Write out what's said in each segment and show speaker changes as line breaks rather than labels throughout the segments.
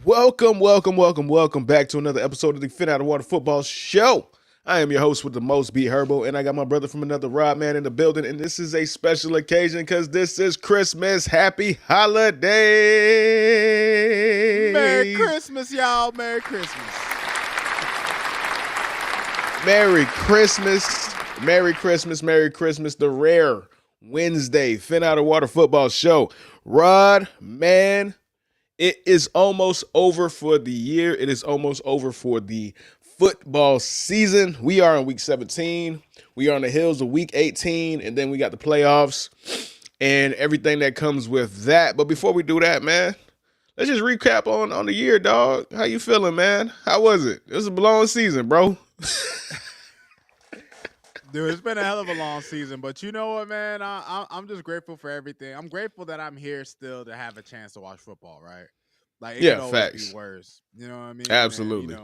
Welcome back to another episode of the Phin Outta Football Show. I am your host with the most, B Herbo, and I got my brother from another Rod Man in the building, and this is a special occasion because this is Christmas. Happy holidays!
Merry Christmas, y'all! Merry Christmas!
Merry Christmas! Merry Christmas! Merry Christmas! The rare Wednesday Phin Outta Football Show. Rod Man. It is almost over for the year. It is almost over for the football season. We are in week 17. We are on the heels of week 18, and then we got the playoffs and everything that comes with that. But before we do that, man, let's just recap on the year, dog. How you feeling, man? How was it? It was a long season, bro.
Dude, it's been a hell of a long season, but you know what, man? I'm just grateful for everything. I'm grateful that I'm here still to have a chance to watch football, right? Like, it could always
facts.
be worse. You know what I mean?
Absolutely.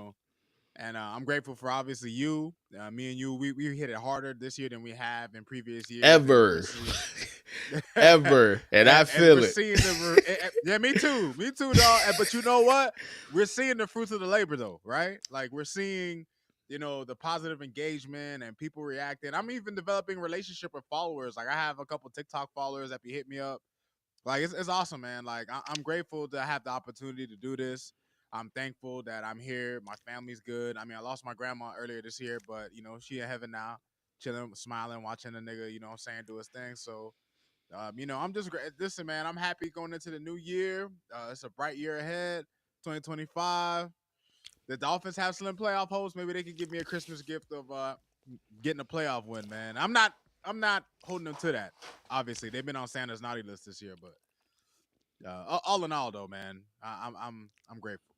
And I'm grateful for obviously you, me and you. We hit it harder this year than we have in previous years.
Ever. And I feel it.
Yeah, me too, dog. But you know what? We're seeing the fruits of the labor, though, right? Like, we're seeing, the positive engagement and people reacting. I'm even developing relationship with followers. Like, I have a couple TikTok followers that be hit me up. Like, it's awesome, man. Like, I'm grateful to have the opportunity to do this. I'm thankful that I'm here. My family's good. I mean, I lost my grandma earlier this year, but, she in heaven now, chilling, smiling, watching the nigga, do his thing. So, I'm just great. Listen, man, I'm happy going into the new year. It's a bright year ahead, 2025. The Dolphins have slim playoff hopes. Maybe they can give me a Christmas gift of getting a playoff win, man. I'm not holding them to that. Obviously, they've been on Santa's naughty list this year, but all in all, though, man, I'm grateful.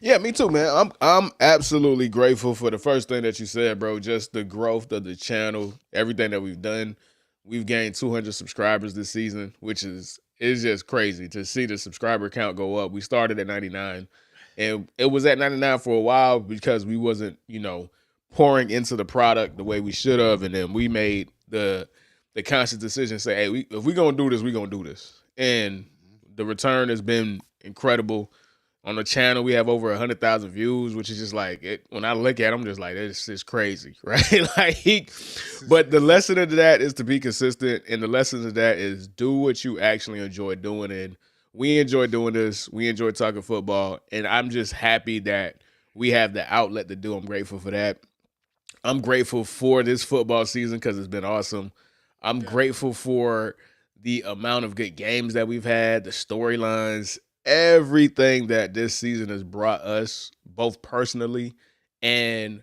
Yeah, me too, man. I'm absolutely grateful for the first thing that you said, bro. Just the growth of the channel, everything that we've done. We've gained 200 subscribers this season, which is just crazy to see the subscriber count go up. We started at 99, and it was at 99 for a while because we wasn't, pouring into the product the way we should have, and then we made the conscious decision, say, hey, if we're gonna do this, we're gonna do this, and the return has been incredible. On the channel, we have over 100,000 views, which is just like it. When I look at them, I'm just like, it's crazy, right? But the lesson of that is to be consistent, and the lesson of that is do what you actually enjoy doing. And we enjoy doing this. We enjoy talking football, and I'm just happy that we have the outlet to do. I'm grateful for that. I'm grateful for this football season because it's been awesome. I'm grateful for the amount of good games that we've had, the storylines, everything that this season has brought us, both personally and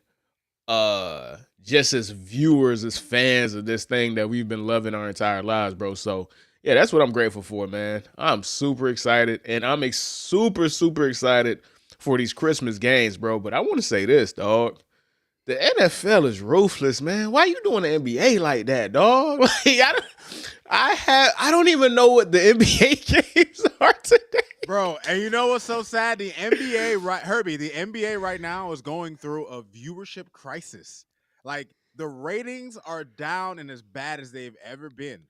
just as viewers, as fans of this thing that we've been loving our entire lives, bro. So yeah, that's what I'm grateful for, man. I'm super excited, and I'm super excited for these Christmas games, bro. But I want to say this, dog. The NFL is ruthless, man. Why you doing the NBA like that, dog? Like, I don't even know what the NBA games are today.
Bro, and you know what's so sad? The NBA, right, Herbie, the NBA right now is going through a viewership crisis. Like, the ratings are down and as bad as they've ever been,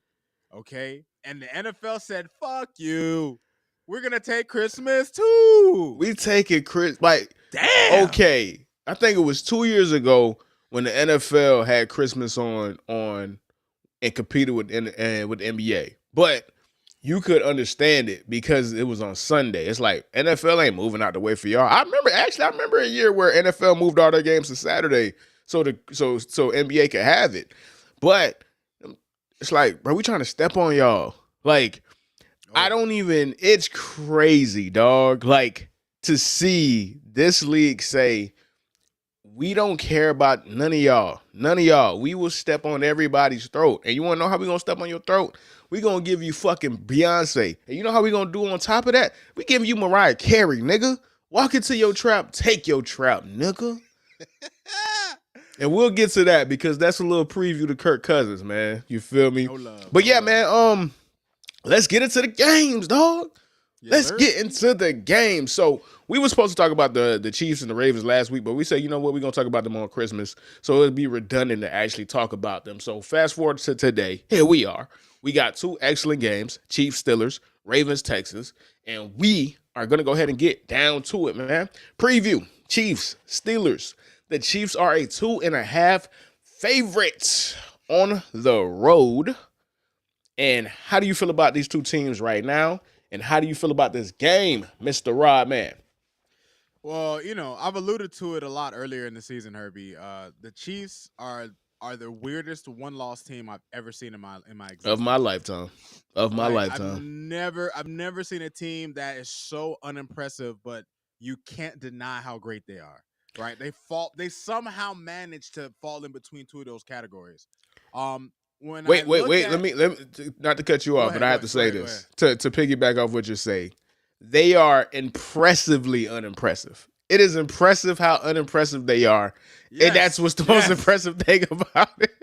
okay? And the NFL said, fuck you. We're going to take Christmas, too.
We take it, Chris. Like,
damn.
Okay. I think it was 2 years ago when the NFL had Christmas on and competed with the NBA. But you could understand it because it was on Sunday. It's like NFL ain't moving out the way for y'all. I remember a year where NFL moved all their games to Saturday so NBA could have it. But it's like, bro, we trying to step on y'all. Like, it's crazy, dog. Like, to see this league say, we don't care about none of y'all. None of y'all. We will step on everybody's throat. And you want to know how we going to step on your throat? We going to give you fucking Beyonce. And you know how we going to do on top of that? We giving you Mariah Carey, nigga. Walk into your trap. Take your trap, nigga. And we'll get to that because that's a little preview to Kirk Cousins, man. You feel me?
No love.
But yeah, man, let's get into the games, dog. Let's get into the game. So we were supposed to talk about the Chiefs and the Ravens last week, but we said, you know what, we're going to talk about them on Christmas. So it'd be redundant to actually talk about them. So fast forward to today. Here we are. We got two excellent games, Chiefs, Steelers, Ravens, Texans, and we are going to go ahead and get down to it, man. Preview Chiefs, Steelers. The Chiefs are a 2.5 favorites on the road. And how do you feel about these two teams right now? And how do you feel about this game, Mr. Rodman?
Well, I've alluded to it a lot earlier in the season, Herbie. The Chiefs are the weirdest one-loss team I've ever seen in my
Of my
existence.
lifetime. Of my
Like I've
lifetime.
never I've never seen a team that is so unimpressive, but you can't deny how great they are. Right? They somehow managed to fall in between two of those categories. When I look
Wait.
at
Let me not to cut you
Go
off, but
ahead,
I
go
have to
ahead, go
say
ahead, go ahead.
this to piggyback off what you're saying. They are impressively unimpressive. It is impressive how unimpressive they are. And that's
Yes,
what's the most
yes.
impressive thing about it.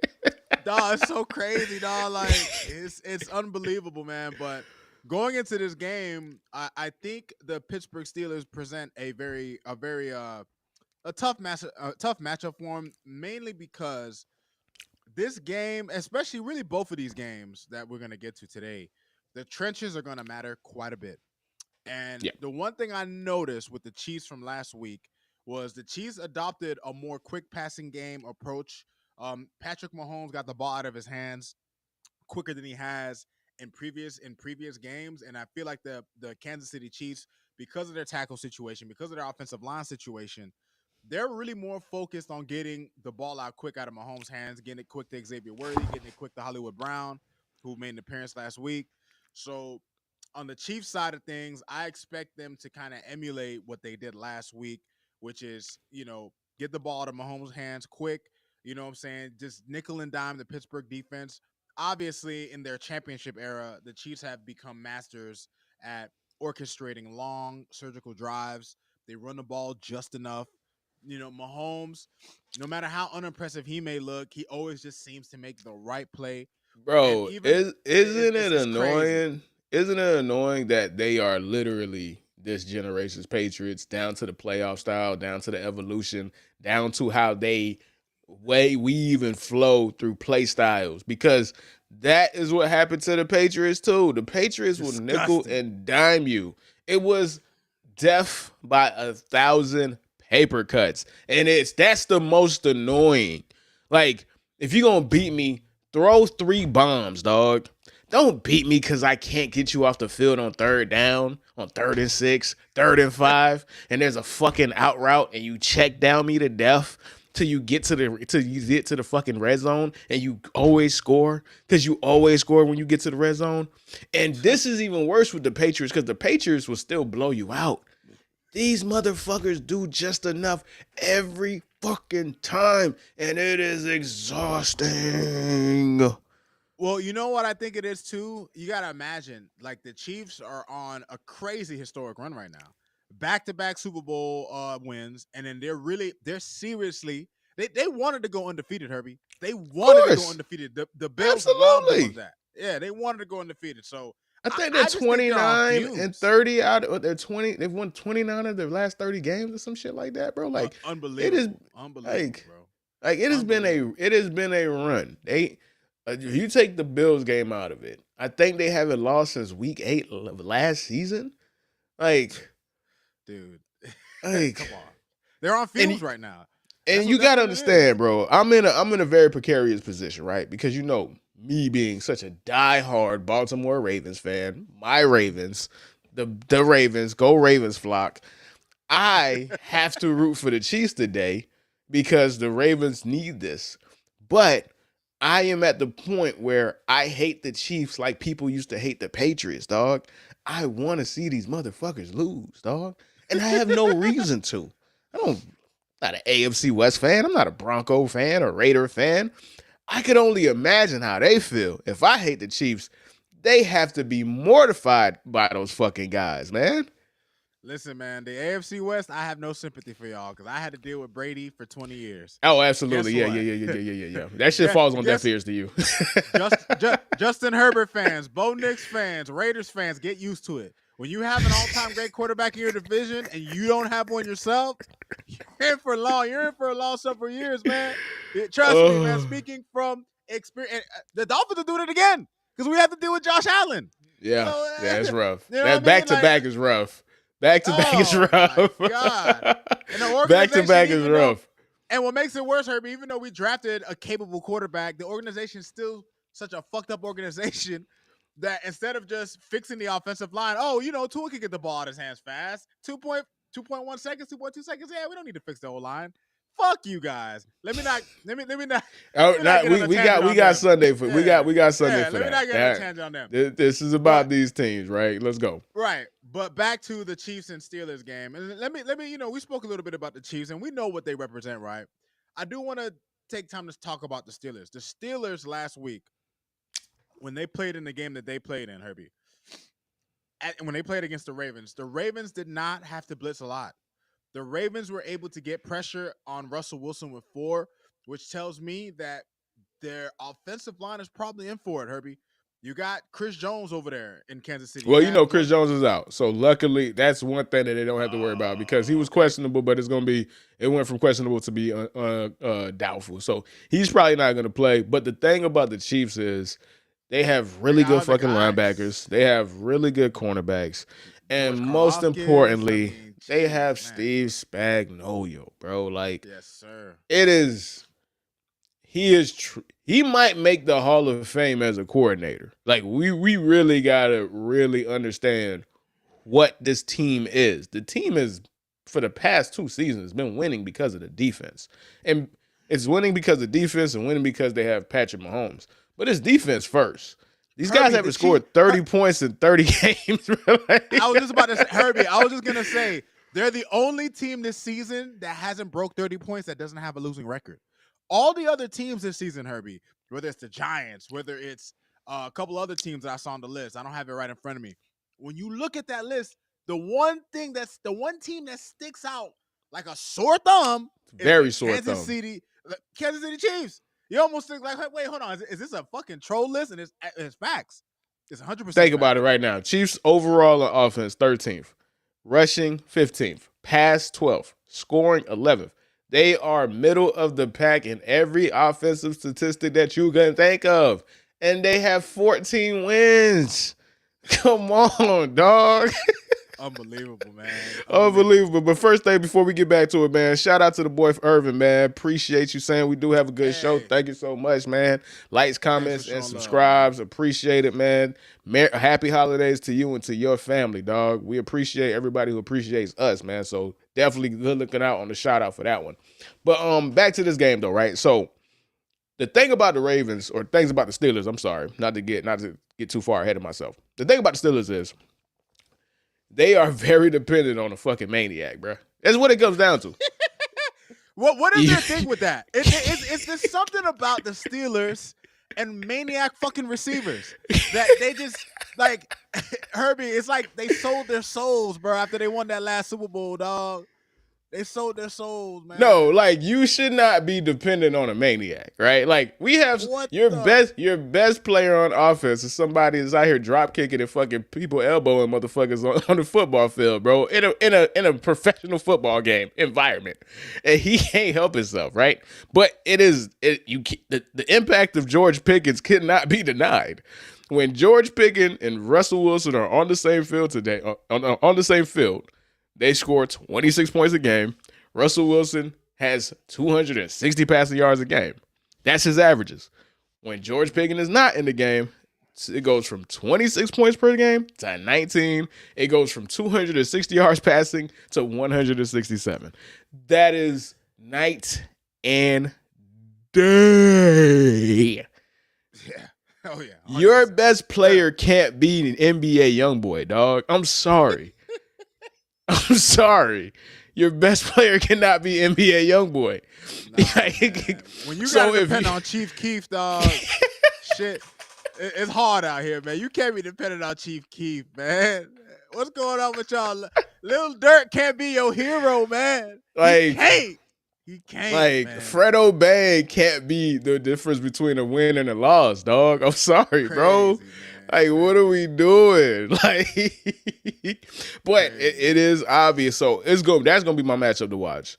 Dog, it's so crazy, dog. Like it's unbelievable, man. But going into this game, I think the Pittsburgh Steelers present a tough matchup for them, mainly because this game, especially really both of these games that we're gonna get to today, the trenches are gonna matter quite a bit. And
Yeah,
the one thing I noticed with the Chiefs from last week was the Chiefs adopted a more quick passing game approach. Patrick Mahomes got the ball out of his hands quicker than he has in previous games, and I feel like the Kansas City Chiefs, because of their tackle situation, because of their offensive line situation, they're really more focused on getting the ball out quick out of Mahomes' hands, getting it quick to Xavier Worthy, getting it quick to Hollywood Brown, who made an appearance last week. So on the Chiefs side of things, I expect them to kind of emulate what they did last week, which is, get the ball out of Mahomes' hands quick. You know what I'm saying? Just nickel and dime the Pittsburgh defense. Obviously, in their championship era, the Chiefs have become masters at orchestrating long surgical drives. They run the ball just enough. Mahomes, no matter how unimpressive he may look, he always just seems to make the right play. And
bro,
even
isn't it
it's crazy.
annoying? Isn't it annoying that they are literally this generation's Patriots, down to the playoff style, down to the evolution, down to how they weave and flow through play styles? Because that is what happened to the Patriots too. The Patriots will nickel
Disgusting.
and dime you. It was death by 1,000 paper cuts. And that's the most annoying. Like, if you're gonna beat me, throw 3 bombs, dog. Don't beat me because I can't get you off the field on third down, on 3rd and 6, 3rd and 5, and there's a fucking out route and you check down me to death till you get to the fucking red zone and you always score because you always score when you get to the red zone. And this is even worse with the Patriots because the Patriots will still blow you out. These motherfuckers do just enough every fucking time, and it is exhausting.
Well, you know what I think it is too? You got to imagine, like, the Chiefs are on a crazy historic run right now. Back to back Super Bowl wins, and then they're seriously, they wanted to go undefeated, Herbie. They
Of
wanted to go
course,
undefeated. The Bills robbed them of
absolutely.
that. Yeah, they wanted to go undefeated. So
I
I,
think they're
I just think they're on
29 and
fumes.
30 out of their 20. They've won 29 of their last 30 games or some shit like that, bro. Like it is
Unbelievable,
like
bro.
it has been
Unbelievable.
a run. If you take the Bills game out of it, I think they haven't lost since week 8 of last season. Like
Dude.
like
Come on. They're on
and
fumes right now.
and you
That's
gotta
what it is.
understand, bro. I'm in a very precarious position, right? Because me being such a diehard Baltimore Ravens fan, my Ravens, the Ravens, go Ravens flock. I have to root for the Chiefs today because the Ravens need this. But I am at the point where I hate the Chiefs like people used to hate the Patriots, dog. I want to see these motherfuckers lose, dog. And I have no reason to. I don't not an AFC West fan. I'm not a Bronco fan or Raider fan. I could only imagine how they feel. If I hate the Chiefs, they have to be mortified by those fucking guys, man.
Listen, man, the AFC West, I have no sympathy for y'all because I had to deal with Brady for 20 years.
Oh, absolutely.
Guess
Yeah,
what?
yeah. That shit falls on deaf
Guess
ears to you.
Justin Herbert fans, Bo Nix fans, Raiders fans, get used to it. When you have an all-time great quarterback in your division and you don't have one yourself, you're in for long. You're in for a long several years, man. Trust me, man.
Oh,
Speaking from experience, the Dolphins are doing it again because we have to deal with Josh Allen.
yeah,
So,
yeah, it's rough.
you know what I
That
mean?
back to
Like,
back is rough. Back to back is
Oh my
rough.
God. And the
Back to
organization,
back is
even though,
rough.
and what makes it worse, Herbie, even though we drafted a capable quarterback, the organization is still such a fucked up organization that instead of just fixing the offensive line, oh, Tua can get the ball out of his hands fast. 2.1 seconds, 2.2 seconds. Yeah, we don't need to fix the whole line. Fuck you guys. Let me not
Oh,
get on a
we
tangent on
got
them.
Sunday for we got Sunday
Yeah,
for
let me
that.
not get on a tangent on them.
This is about these teams, right? Let's go.
Right, but back to the Chiefs and Steelers game, and let me we spoke a little bit about the Chiefs, and we know what they represent, right? I do want to take time to talk about the Steelers. The Steelers last week, when they played in the game that they played in, Herbie, when they played against the Ravens did not have to blitz a lot. The Ravens were able to get pressure on Russell Wilson with 4, which tells me that their offensive line is probably in for it, Herbie. You got Chris Jones over there in Kansas City.
Well, Chris Jones is out. So luckily, that's one thing that they don't have to worry about because he was questionable, but it went from questionable to be doubtful. So he's probably not going to play. But the thing about the Chiefs is they have really good fucking linebackers. They have really good cornerbacks. And most importantly, they have Steve Spagnuolo, bro. Like,
yes, sir.
He might make the Hall of Fame as a coordinator. Like, we really gotta really understand what this team is. The team is, for the past 2 seasons, been winning because of the defense. And it's winning because of defense and winning because they have Patrick Mahomes. But it's defense first. These guys haven't scored 30 points in 30 games.
I was just about to say, Herbie, I was just going to say, they're the only team this season that hasn't broke 30 points that doesn't have a losing record. All the other teams this season, Herbie, whether it's the Giants, whether it's a couple other teams that I saw on the list, I don't have it right in front of me. When you look at that list, the one team that sticks out like a sore thumb is Kansas City Chiefs. You almost think like, wait, hold on, is this a fucking troll list? And it's facts. It's 100%.
Think about it right now. Chiefs overall on offense 13th, rushing 15th, pass 12th, scoring 11th. They are middle of the pack in every offensive statistic that you can think of. And they have 14 wins. Come on, dog.
Unbelievable, man.
Unbelievable. But first thing, before we get back to it, man, shout out to the boy Irvin, man. Appreciate you saying we do have a good show. Thank you so much, man. Likes, comments, and subscribes. Appreciate it, man. Happy holidays to you and to your family, dog. We appreciate everybody who appreciates us, man. So definitely good looking out on the shout out for that one. But back to this game though, right? So the thing about the Ravens, or things about the Steelers, I'm sorry, not to get too far ahead of myself. The thing about the Steelers is they are very dependent on a fucking maniac, bro. That's what it comes down to.
What is their thing with that? Is there something about the Steelers and maniac fucking receivers that they just like Herbie? It's like they sold their souls, bro. After they won that last Super Bowl, dog. They sold their souls, man.
No, like you should not be dependent on a maniac, right? Like we have your best player on offense is somebody that's out here drop kicking and fucking people elbowing motherfuckers on the football field, bro. In a professional football game environment, and he can't help himself, right? But the impact of George Pickens cannot be denied. When George Pickens and Russell Wilson are on the same field today, on the same field. They score 26 points a game. Russell Wilson has 260 passing yards a game. That's his averages. When George Pickens is not in the game, it goes from 26 points per game to 19. It goes from 260 yards passing to 167. That is night and day.
Yeah. Oh, yeah. 100%.
Your best player can't be an NBA youngboy, dog. I'm sorry. I'm sorry. Your best player cannot be NBA YoungBoy.
When you gotta depend on Chief Keef, dog, shit, it's hard out here, man. You can't be dependent on Chief Keef, man. What's going on with y'all? Lil Durk can't be your hero, man. He can't.
Like,
man.
Fredo Bang can't be the difference between a win and a loss, dog. I'm sorry, bro. Man. Like, what are we doing? Like, but it is obvious. So that's gonna be my matchup to watch.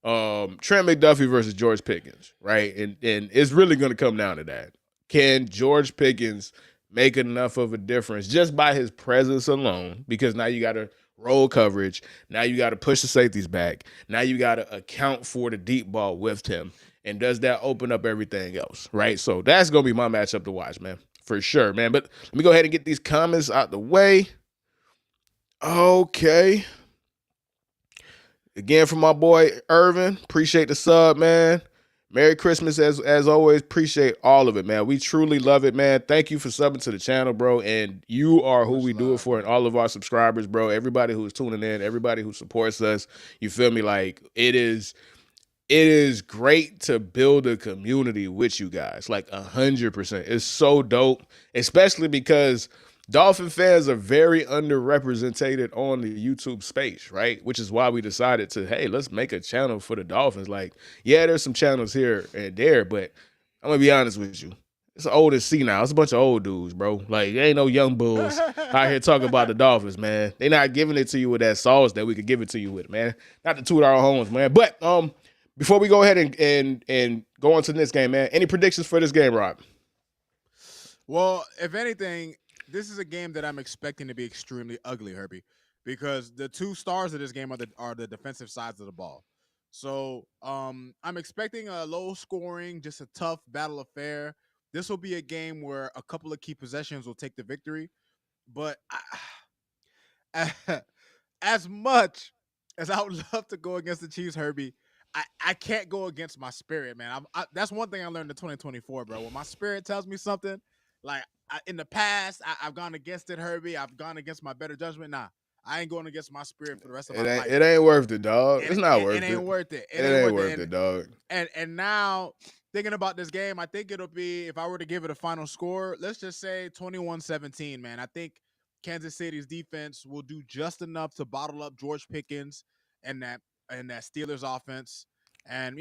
Trent McDuffie versus George Pickens, right? And it's really gonna come down to that. Can George Pickens make enough of a difference just by his presence alone? Because now you gotta roll coverage. Now you got to push the safeties back. Now you got to account for the deep ball with him. And does that open up everything else, right? So that's going to be my matchup to watch, man, for sure, man. But let me go ahead and get these comments out the way. Okay. Again, from my boy Irvin, appreciate the sub, man. Merry Christmas, as always. Appreciate all of it, man. We truly love it, man. Thank you for subbing to the channel, bro. And you are who we do it for, and all of our subscribers, bro. Everybody who's tuning in, everybody who supports us. You feel me? Like, it is great to build a community with you guys. Like 100%. It's so dope, especially because Dolphin fans are very underrepresented on the YouTube space, right? Which is why we decided to, hey, let's make a channel for the Dolphins. Like, yeah, there's some channels here and there, but I'm gonna be honest with you. It's old as sea now. It's a bunch of old dudes, bro. Like, there ain't no young bulls out here talking about the Dolphins, man. They not giving it to you with that sauce that we could give it to you with, man. Not to toot our homes, man. But before we go ahead and go on to the next game, man, any predictions for this game, Rob?
Well, if anything, this is a game that I'm expecting to be extremely ugly, Herbie, because the two stars of this game are the defensive sides of the ball. So I'm expecting a low scoring, just a tough battle affair. This will be a game where a couple of key possessions will take the victory. But as much as I would love to go against the Chiefs, Herbie, I can't go against my spirit, man. That's one thing I learned in 2024, bro. When my spirit tells me something, like in the past, I've gone against it, Herbie. I've gone against my better judgment. Nah, I ain't going against my spirit for the rest of my life.
It ain't worth it, dog. It's not worth it.
It ain't worth it.
It ain't worth it, dog.
And now thinking about this game, I think it'll be, if I were to give it a final score, let's just say 21-17, man. I think Kansas City's defense will do just enough to bottle up George Pickens and that Steelers offense. And,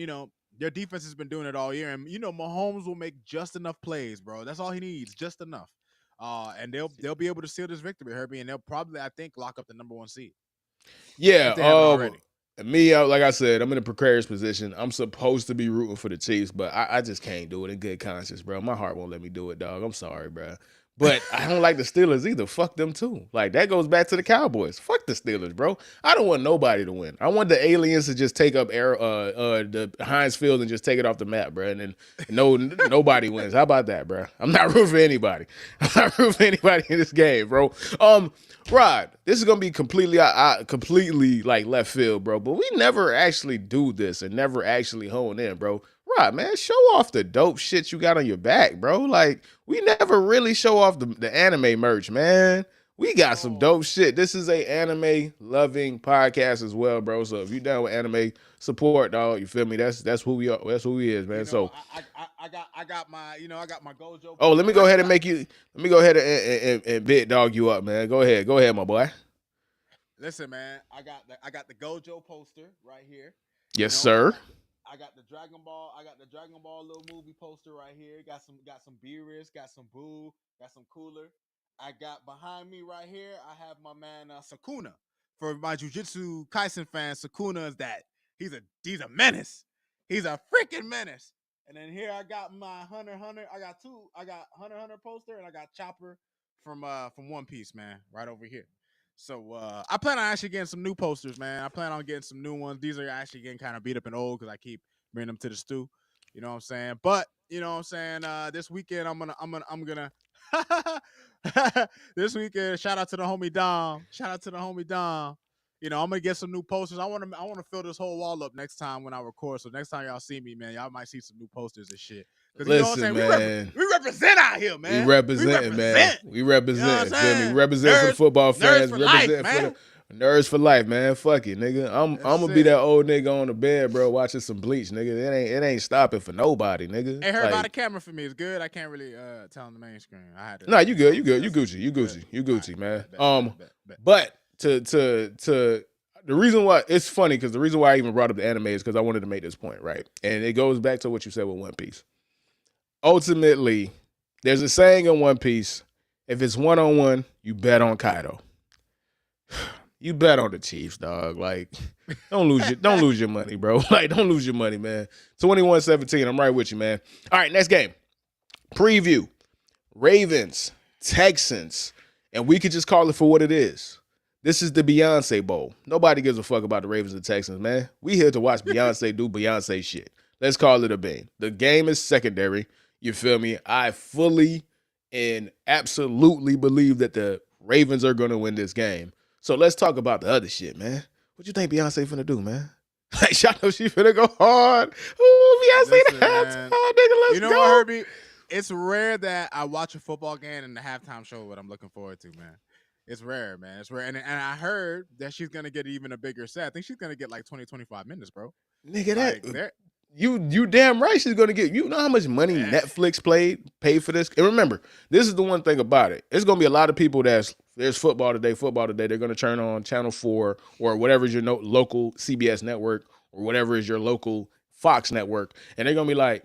their defense has been doing it all year. And, Mahomes will make just enough plays, bro. That's all he needs, just enough. And they'll be able to seal this victory, Herbie, and they'll probably, I think, lock up the number 1 seed.
Yeah, me, like I said, I'm in a precarious position. I'm supposed to be rooting for the Chiefs, but I just can't do it in good conscience, bro. My heart won't let me do it, dog. I'm sorry, bro. But I don't like the Steelers either. Fuck them too. Like, that goes back to the Cowboys. Fuck the Steelers, bro. I don't want nobody to win. I want the aliens to just take up the Heinz Field and just take it off the map, bro. And then nobody wins. How about that, bro? I'm not rooting for anybody. I'm not rooting for anybody in this game, bro. Rod, this is gonna be completely like left field, bro. But we never actually do this and never actually hone in, bro. Rod, man, show off the dope shit you got on your back, bro. Like, we never really show off the anime merch, man. We got some dope shit. This is a anime loving podcast as well, bro. So if you down with anime support, dog, you feel me? That's who we are. That's who we is, man.
I got my Gojo.
Oh, let me go ahead and bit dog you up, man. Go ahead, my boy.
Listen, man, I got the Gojo poster right here.
Yes, sir.
I got the Dragon Ball little movie poster right here. Got some Beerus, got some Boo, got some Cooler. I got behind me right here, I have my man Sukuna. For my Jujutsu Kaisen fans, Sukuna is that. He's a menace. He's a freaking menace. And then here I got my Hunter. I got Hunter poster, and I got Chopper from One Piece, man, right over here. So I plan on actually getting some new posters, man. I plan on getting some new ones. These are actually getting kind of beat up and old because I keep bringing them to the stew. You know what I'm saying? But you know what I'm saying? This weekend I'm gonna this weekend, shout out to the homie Dom. I'm gonna get some new posters. I want to fill this whole wall up next time when I record. So next time y'all see me, man, y'all might see some new posters and shit.
Listen, man,
we represent out here, man.
We represent, man. We represent.
You know
feel me? We represent for the football fans.
For
represent
life, man.
For the nerds for life, man. Fuck it, nigga. I'm gonna be that old nigga on the bed, bro, watching some Bleach, nigga. It ain't stopping for nobody, nigga.
Hey, heard about the camera for me. It's good. I can't really tell on the main screen. I had to.
No, you good. You Gucci, man. But to the reason why it's funny, because the reason why I even brought up the anime is because I wanted to make this point, right? And it goes back to what you said with One Piece. Ultimately, there's a saying in One Piece: if it's 1-on-1, you bet on Kaido. You bet on the Chiefs, dog. Like, don't lose your money, bro. Like, don't lose your money, man. 21-17. I'm right with you, man. All right, next game. Preview. Ravens, Texans, and we could just call it for what it is. This is the Beyonce Bowl. Nobody gives a fuck about the Ravens and Texans, man. We here to watch Beyonce do Beyonce shit. Let's call it a bang. The game is secondary. You feel me? I fully and absolutely believe that the Ravens are going to win this game. So let's talk about the other shit, man. What you think Beyonce finna do, man? Like, y'all know she finna go hard. Ooh, Beyonce
Listen,
the
man.
halftime, nigga. Let's
You know
go.
what, Herbie? It's rare that I watch a football game and the halftime show what I'm looking forward to, man. It's rare, man. It's rare. And I heard that she's going to get even a bigger set. I think she's going to get like 20, 25 minutes, bro.
Nigga,
Like,
that
there.
you damn right she's gonna get. You know how much money Netflix paid for this? And remember, this is the one thing about it. It's gonna be a lot of people there's football today. They're gonna turn on Channel 4 or whatever is your local CBS network or whatever is your local Fox network, and they're gonna be like,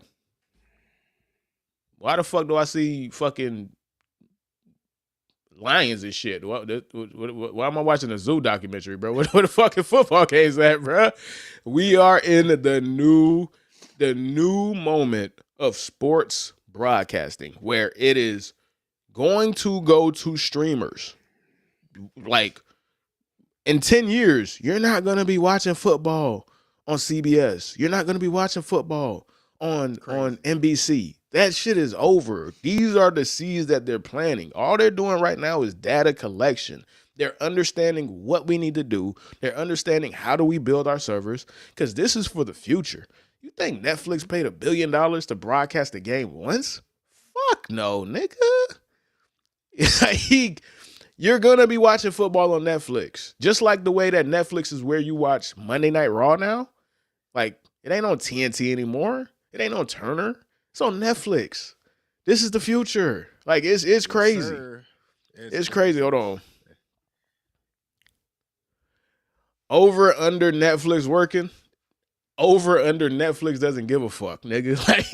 why the fuck do I see fucking lions and shit? Why am I watching a zoo documentary, bro? Where the fucking football games at, bro? We are in the new moment of sports broadcasting where it is going to go to streamers. Like in 10 years, you're not going to be watching football on CBS. You're not going to be watching football on NBC. That shit is over. These are the seeds that they're planting. All they're doing right now is data collection. They're understanding what we need to do. They're understanding how do we build our servers, because this is for the future. You think Netflix paid $1 billion to broadcast the game once? Fuck no, nigga. You're going to be watching football on Netflix. Just like the way that Netflix is where you watch Monday Night Raw now. Like, it ain't on TNT anymore. It ain't on Turner. It's on Netflix. This is the future. Like, it's crazy. It's crazy. Hold on. Over under Netflix working. Over under Netflix doesn't give a fuck, nigga. Like,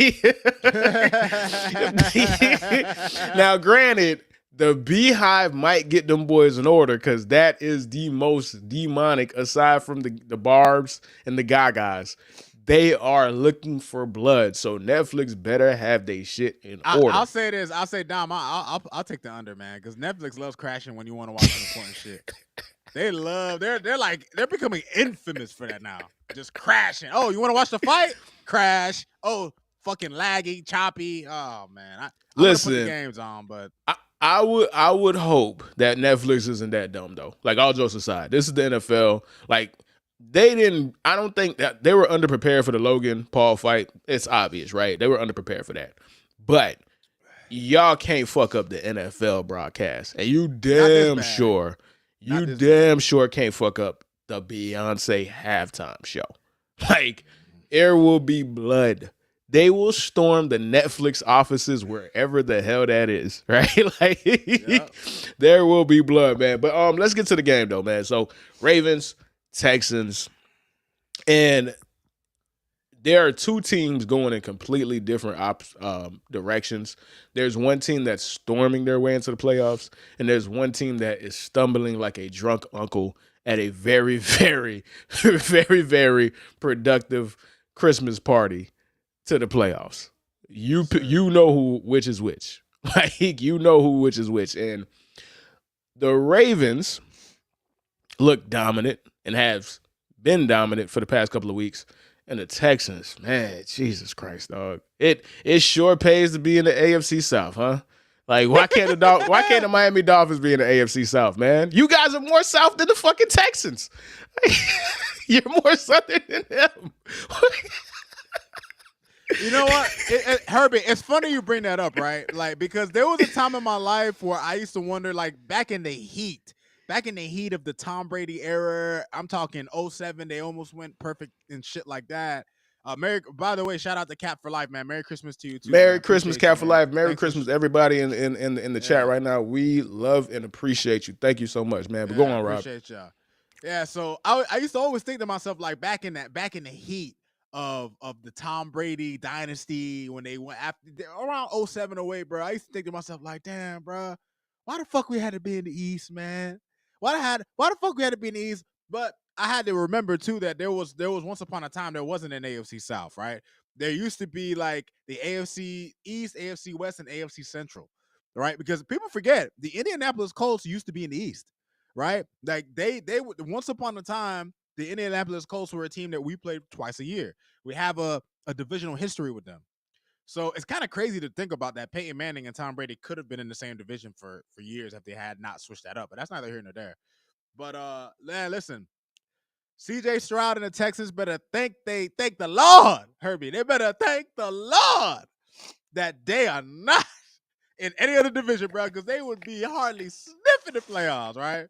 now, granted, the Beehive might get them boys in order because that is the most demonic aside from the Barbs and the Gagas. They are looking for blood, so Netflix better have their shit in order.
I'll say this. I'll say, Dom, I'll take the under, man, because Netflix loves crashing when you want to watch some important shit. They love. They're becoming infamous for that now. Just crashing. Oh, you want to watch the fight? Crash. Oh, fucking laggy, choppy. Oh man, I'm
Listen,
gonna put the games on, but
I would hope that Netflix isn't that dumb though. Like, all jokes aside, this is the NFL. Like, I don't think that they were underprepared for the Logan Paul fight. It's obvious, right? They were underprepared for that. But y'all can't fuck up the NFL broadcast. And you damn sure can't fuck up the Beyonce halftime show. Like, there will be blood. They will storm the Netflix offices wherever the hell that is, right? Like, there will be blood, man. But let's get to the game though, man. So Ravens, Texans, and there are two teams going in completely different directions. There's one team that's storming their way into the playoffs, and there's one team that is stumbling like a drunk uncle at a very, very, very, very productive Christmas party to the playoffs. You know which is which. Like, you know which is which. And the Ravens look dominant and have been dominant for the past couple of weeks. And the Texans, man, Jesus Christ, dog. It sure pays to be in the AFC South, huh? Like, why can't the Miami Dolphins be in the AFC South, man? You guys are more South than the fucking Texans. You're more Southern than them.
You know what, Herbie? It's funny you bring that up, right? Like, because there was a time in my life where I used to wonder, like, back in the heat of the Tom Brady era. I'm talking 07. They almost went perfect and shit like that. By the way, shout out to Cap for Life, man. Merry Christmas to you too.
Merry
man.
Christmas, Cap for Life. Merry
Thanks
Christmas, everybody in the chat right now. We love and appreciate you. Thank you so much, man. But go on, Rob.
Appreciate y'all. Yeah, so I used to always think to myself, like, back in the heat of the Tom Brady dynasty, when they went around 07, 08, bro. I used to think to myself, like, damn, bro, why the fuck we had to be in the East, man? Why the fuck we had to be in the East? But I had to remember too that there was once upon a time there wasn't an AFC South, right? There used to be like the AFC East, AFC West, and AFC Central, right? Because people forget the Indianapolis Colts used to be in the East, right? Like they once upon a time, the Indianapolis Colts were a team that we played twice a year. We have a divisional history with them. So it's kind of crazy to think about that. Peyton Manning and Tom Brady could have been in the same division for years if they had not switched that up. But that's neither here nor there. But man, listen, CJ Stroud and the Texans better thank the Lord, Herbie. They better thank the Lord that they are not in any other division, bro, because they would be hardly sniffing the playoffs, right?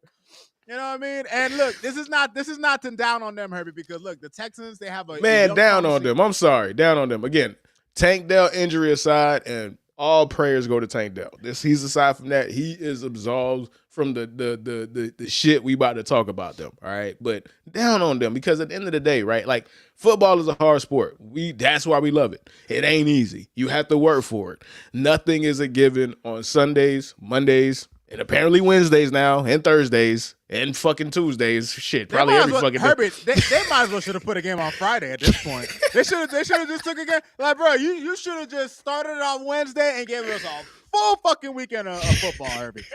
You know what I mean? And look, this is not to down on them, Herbie, because look, the Texans, they have a
Man,
young
down on
promising.
them. I'm sorry, down on them again. Tank Dell injury aside, and all prayers go to Tank Dell. He's aside from that, he is absolved from the shit we about to talk about them. All right, but down on them because at the end of the day, right? Like football is a hard sport. That's why we love it. It ain't easy. You have to work for it. Nothing is a given on Sundays, Mondays, and apparently Wednesdays now, and Thursdays, and fucking Tuesdays. Shit, probably every fucking day.
Herbert, they might as well should have put a game on Friday at this point. They should have just took a game. Like, bro, you should have just started it on Wednesday and gave us a full fucking weekend of football, Herbie.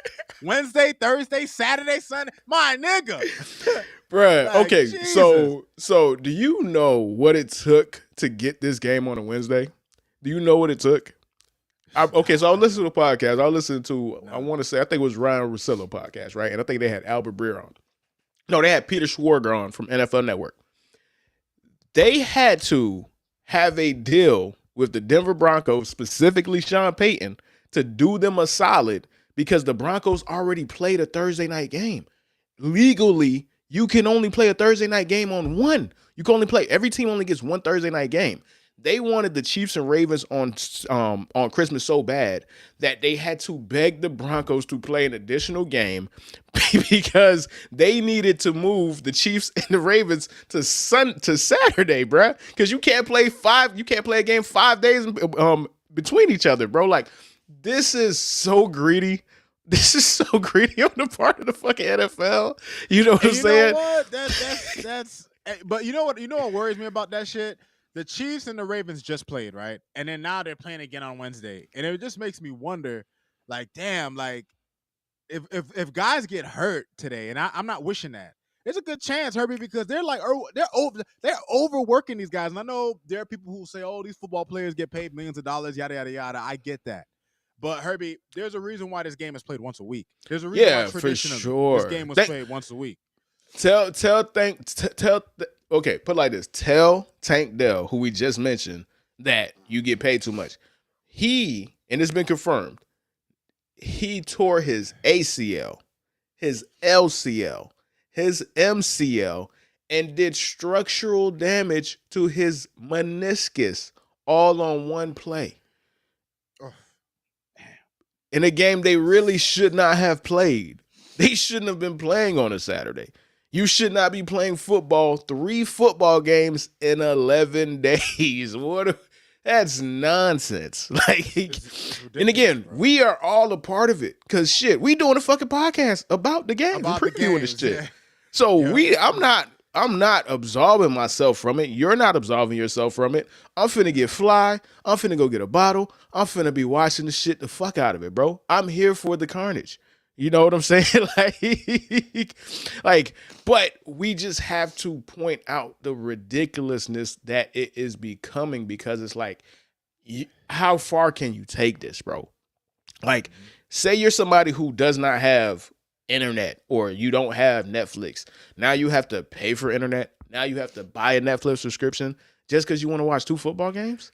Wednesday, Thursday, Saturday, Sunday. My nigga.
Bruh,
Like,
okay,
Jesus.
so do you know what it took to get this game on a Wednesday? Do you know what it took? Okay, so I was listening to a podcast. I was listening to, I want to say, I think it was Ryan Russillo podcast, right? And I think they had Albert Breer on. No, they had Peter Schwarger on from NFL Network. They had to have a deal with the Denver Broncos, specifically Sean Payton, to do them a solid because the Broncos already played a Thursday night game. Legally, you can only play a Thursday night game on one. You can only play, every team only gets one Thursday night game. They wanted the Chiefs and Ravens on Christmas so bad that they had to beg the Broncos to play an additional game because they needed to move the Chiefs and the Ravens to Saturday, bruh. Because you can't play a game 5 days between each other, bro. Like, this is so greedy. This is so greedy on the part of the fucking NFL. You know what I'm saying?
Know what? That's. But you know what? You know what worries me about that shit? The Chiefs and the Ravens just played, right? And then now they're playing again on Wednesday. And it just makes me wonder, like, damn, like, if guys get hurt today, and I'm not wishing that, there's a good chance, Herbie, because they're like, they're overworking these guys. And I know there are people who say, oh, these football players get paid millions of dollars, yada, yada, yada. I get that. But Herbie, there's a reason why this game is played once a week. There's a reason why traditionally this game was played once a week.
Okay, put it like this. Tell Tank Dell, who we just mentioned, that you get paid too much. And it's been confirmed, he tore his ACL, his LCL, his MCL, and did structural damage to his meniscus all on one play. In a game they really should not have played. They shouldn't have been playing on a Saturday. You should not be playing football, 3 football games in 11 days. That's nonsense. Like, it's and again, bro, we are all a part of it because shit, we doing a fucking podcast about the games, and previewing this shit. Yeah. So I'm not absolving myself from it. You're not absolving yourself from it. I'm finna get fly. I'm finna go get a bottle. I'm finna be watching the shit the fuck out of it, bro. I'm here for the carnage. You know what I'm saying? But we just have to point out the ridiculousness that it is becoming because it's like, how far can you take this, bro? Like, say you're somebody who does not have internet or you don't have Netflix. Now you have to pay for internet. Now you have to buy a Netflix subscription just because you want to watch 2 football games?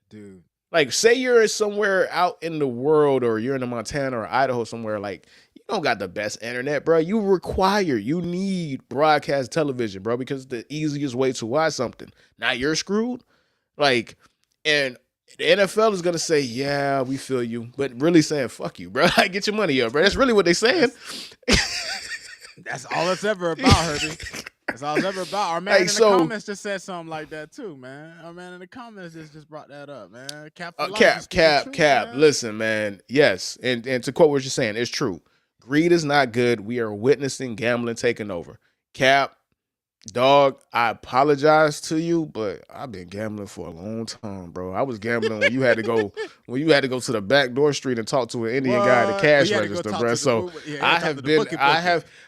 Dude.
Like, say you're somewhere out in the world or you're in Montana or Idaho somewhere, like, you don't got the best internet, bro. You need broadcast television, bro, because it's the easiest way to watch something. Now you're screwed. Like, and the NFL is going to say, yeah, we feel you, but really saying, fuck you, bro. Get your money up, bro. That's really what they're saying.
That's all it's ever about, Herbie. That's all it's ever about. Our man in the comments just said something like that too, man. Our man in the comments just brought that up, man.
Cap. Listen, man. Yes, and to quote what you're saying, it's true. Greed is not good. We are witnessing gambling taking over. Cap, Dog, I apologize to you, but I've been gambling for a long time, bro. I was gambling when you had to go to the back door street and talk to an Indian guy at the
What? Oh,
cash
you had to go
register,
talk
bro.
to the
So
yeah, you had
I
to talk to
have
the
been,
bookie.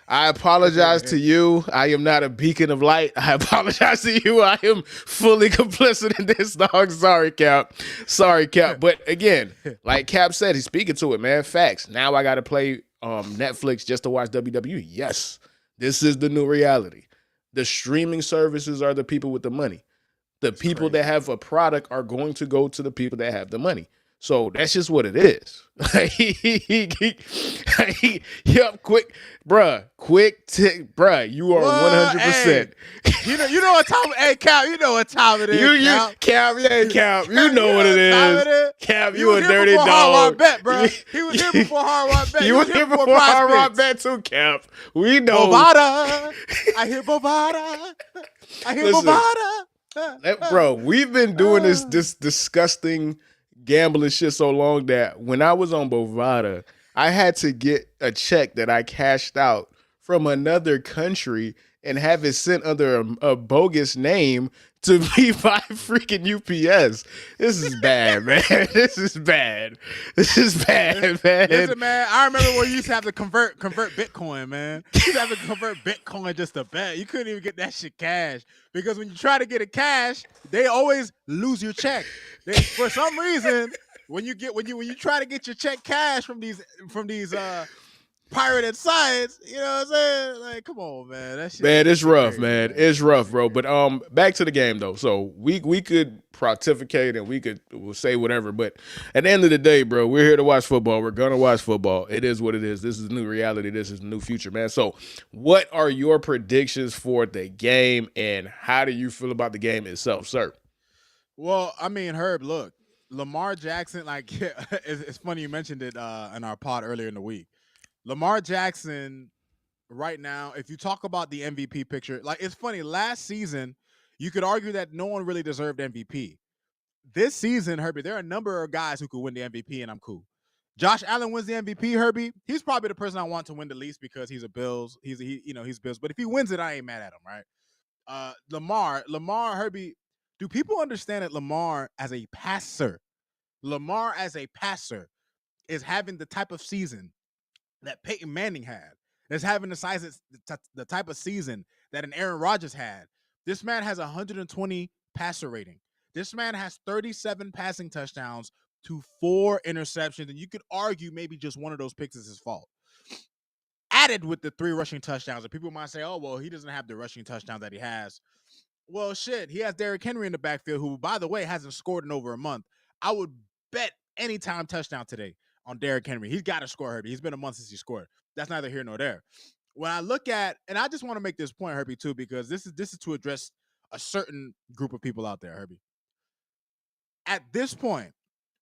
I apologize to you. I am not a beacon of light. I apologize to you. I am fully complicit in this, dog. Sorry, Cap. Sorry, Cap. But again, like Cap said, he's speaking to it, man. Facts. Now I got to play Netflix just to watch WWE. Yes, this is the new reality. The streaming services are the people with the money. The
It's
people that
crazy.
have a product are going to go to the people that have the money. So that's just what it is. Yep, quick, bruh. You are
What? Hey,
100%.
you know what time? Hey, Cal, you know what time it is, Cal.
Cap, yeah, Cap. You
You
know
know
what it
what time it
is.
is.
Cap,
He
you
was
a
here
dirty
before Hard Rock
dog.
Bet, bro. He was here before Hard Rock Bet. He
You
was
was
here
here
before
before
Prize
Hard Rock
Picks.
Bet too, Cap. We know.
Bovada. I hear Bovada. I hear
Listen,
Bovada.
bro, we've been doing this disgusting gambling shit so long that when I was on Bovada, I had to get a check that I cashed out from another country and have it sent under a bogus name to me by freaking UPS. This is bad, man. This is bad. This is bad, man.
Listen, man, I remember when you used to have to convert Bitcoin, man. You used to have to convert Bitcoin just to bet. You couldn't even get that shit cash because when you try to get it cash, they always lose your check. For some reason, when you try to get your check cash from these pirated sites, you know what I'm saying? Like, come on, man,
Man,
that
it's
shit
rough,
crazy,
man.
man.
It's
That
rough,
shit
bro.
crazy.
But back to the game though. So we could pontificate and we'll say whatever, but at the end of the day, bro, we're here to watch football. We're gonna watch football. It is what it is. This is the new reality. This is the new future, man. So, what are your predictions for the game, and how do you feel about the game itself, sir?
Well, I mean, Herb, look, Lamar Jackson, like, it's funny you mentioned it in our pod earlier in the week. Lamar Jackson, right now, if you talk about the MVP picture, like, it's funny. Last season, you could argue that no one really deserved MVP. This season, Herbie, there are a number of guys who could win the MVP, and I'm cool. Josh Allen wins the MVP, Herbie. He's probably the person I want to win the least because he's a Bills. He's Bills. But if he wins it, I ain't mad at him, right? Lamar, Herbie. Do people understand that Lamar as a passer is having the type of season that Peyton Manning had. Is having the type of season that an Aaron Rodgers had. This man has 120 passer rating. This man has 37 passing touchdowns to 4 interceptions, and you could argue maybe just one of those picks is his fault. Added with the 3 rushing touchdowns, and people might say, "Oh, well, he doesn't have the rushing touchdowns that he has." Well, shit, he has Derrick Henry in the backfield, who, by the way, hasn't scored in over a month. I would bet anytime touchdown today on Derrick Henry. He's got to score, Herbie. He's been a month since he scored. That's neither here nor there. When I look at, and I just want to make this point, Herbie, too, because this is to address a certain group of people out there, Herbie. At this point,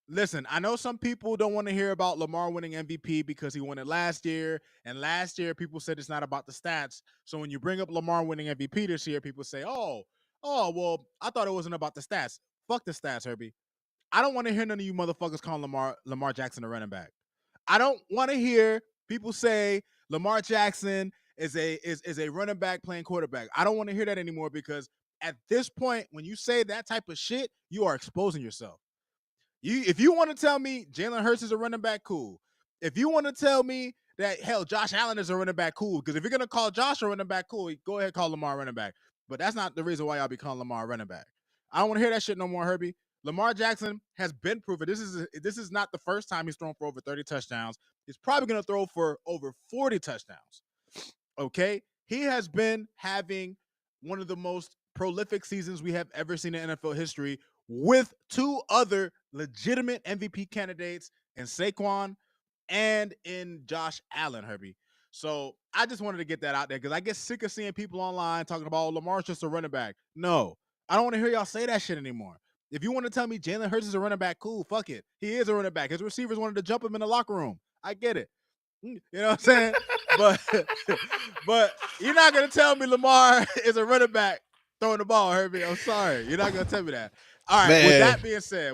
listen, I know some people don't want to hear about Lamar winning MVP because he won it last year. And last year, people said it's not about the stats. So when you bring up Lamar winning MVP this year, people say, well, I thought it wasn't about the stats. Fuck the stats, Herbie. I don't want to hear none of you motherfuckers calling Lamar Jackson a running back. I don't want to hear people say Lamar Jackson is a running back playing quarterback. I don't want to hear that anymore because at this point, when you say that type of shit, you are exposing yourself. If you want to tell me Jalen Hurts is a running back, cool. If you want to tell me that hell Josh Allen is a running back, cool. Because if you're gonna call Josh a running back, cool, go ahead call Lamar a running back. But that's not the reason why y'all be calling Lamar a running back. I don't want to hear that shit no more, Herbie. Lamar Jackson has been proven. This is not the first time he's thrown for over 30 touchdowns. He's probably gonna throw for over 40 touchdowns. Okay, he has been having one of the most prolific seasons we have ever seen in NFL history with 2 other legitimate MVP candidates in Saquon and in Josh Allen, Herbie. So I just wanted to get that out there because I get sick of seeing people online talking about Lamar's just a running back. No, I don't want to hear y'all say that shit anymore. If you want to tell me Jalen Hurts is a running back, cool, fuck it. He is a running back. His receivers wanted to jump him in the locker room. I get it. You know what I'm saying? But but you're not gonna tell me Lamar is a running back throwing the ball, Herbie. I'm sorry. You're not gonna tell me that. All right.
Man,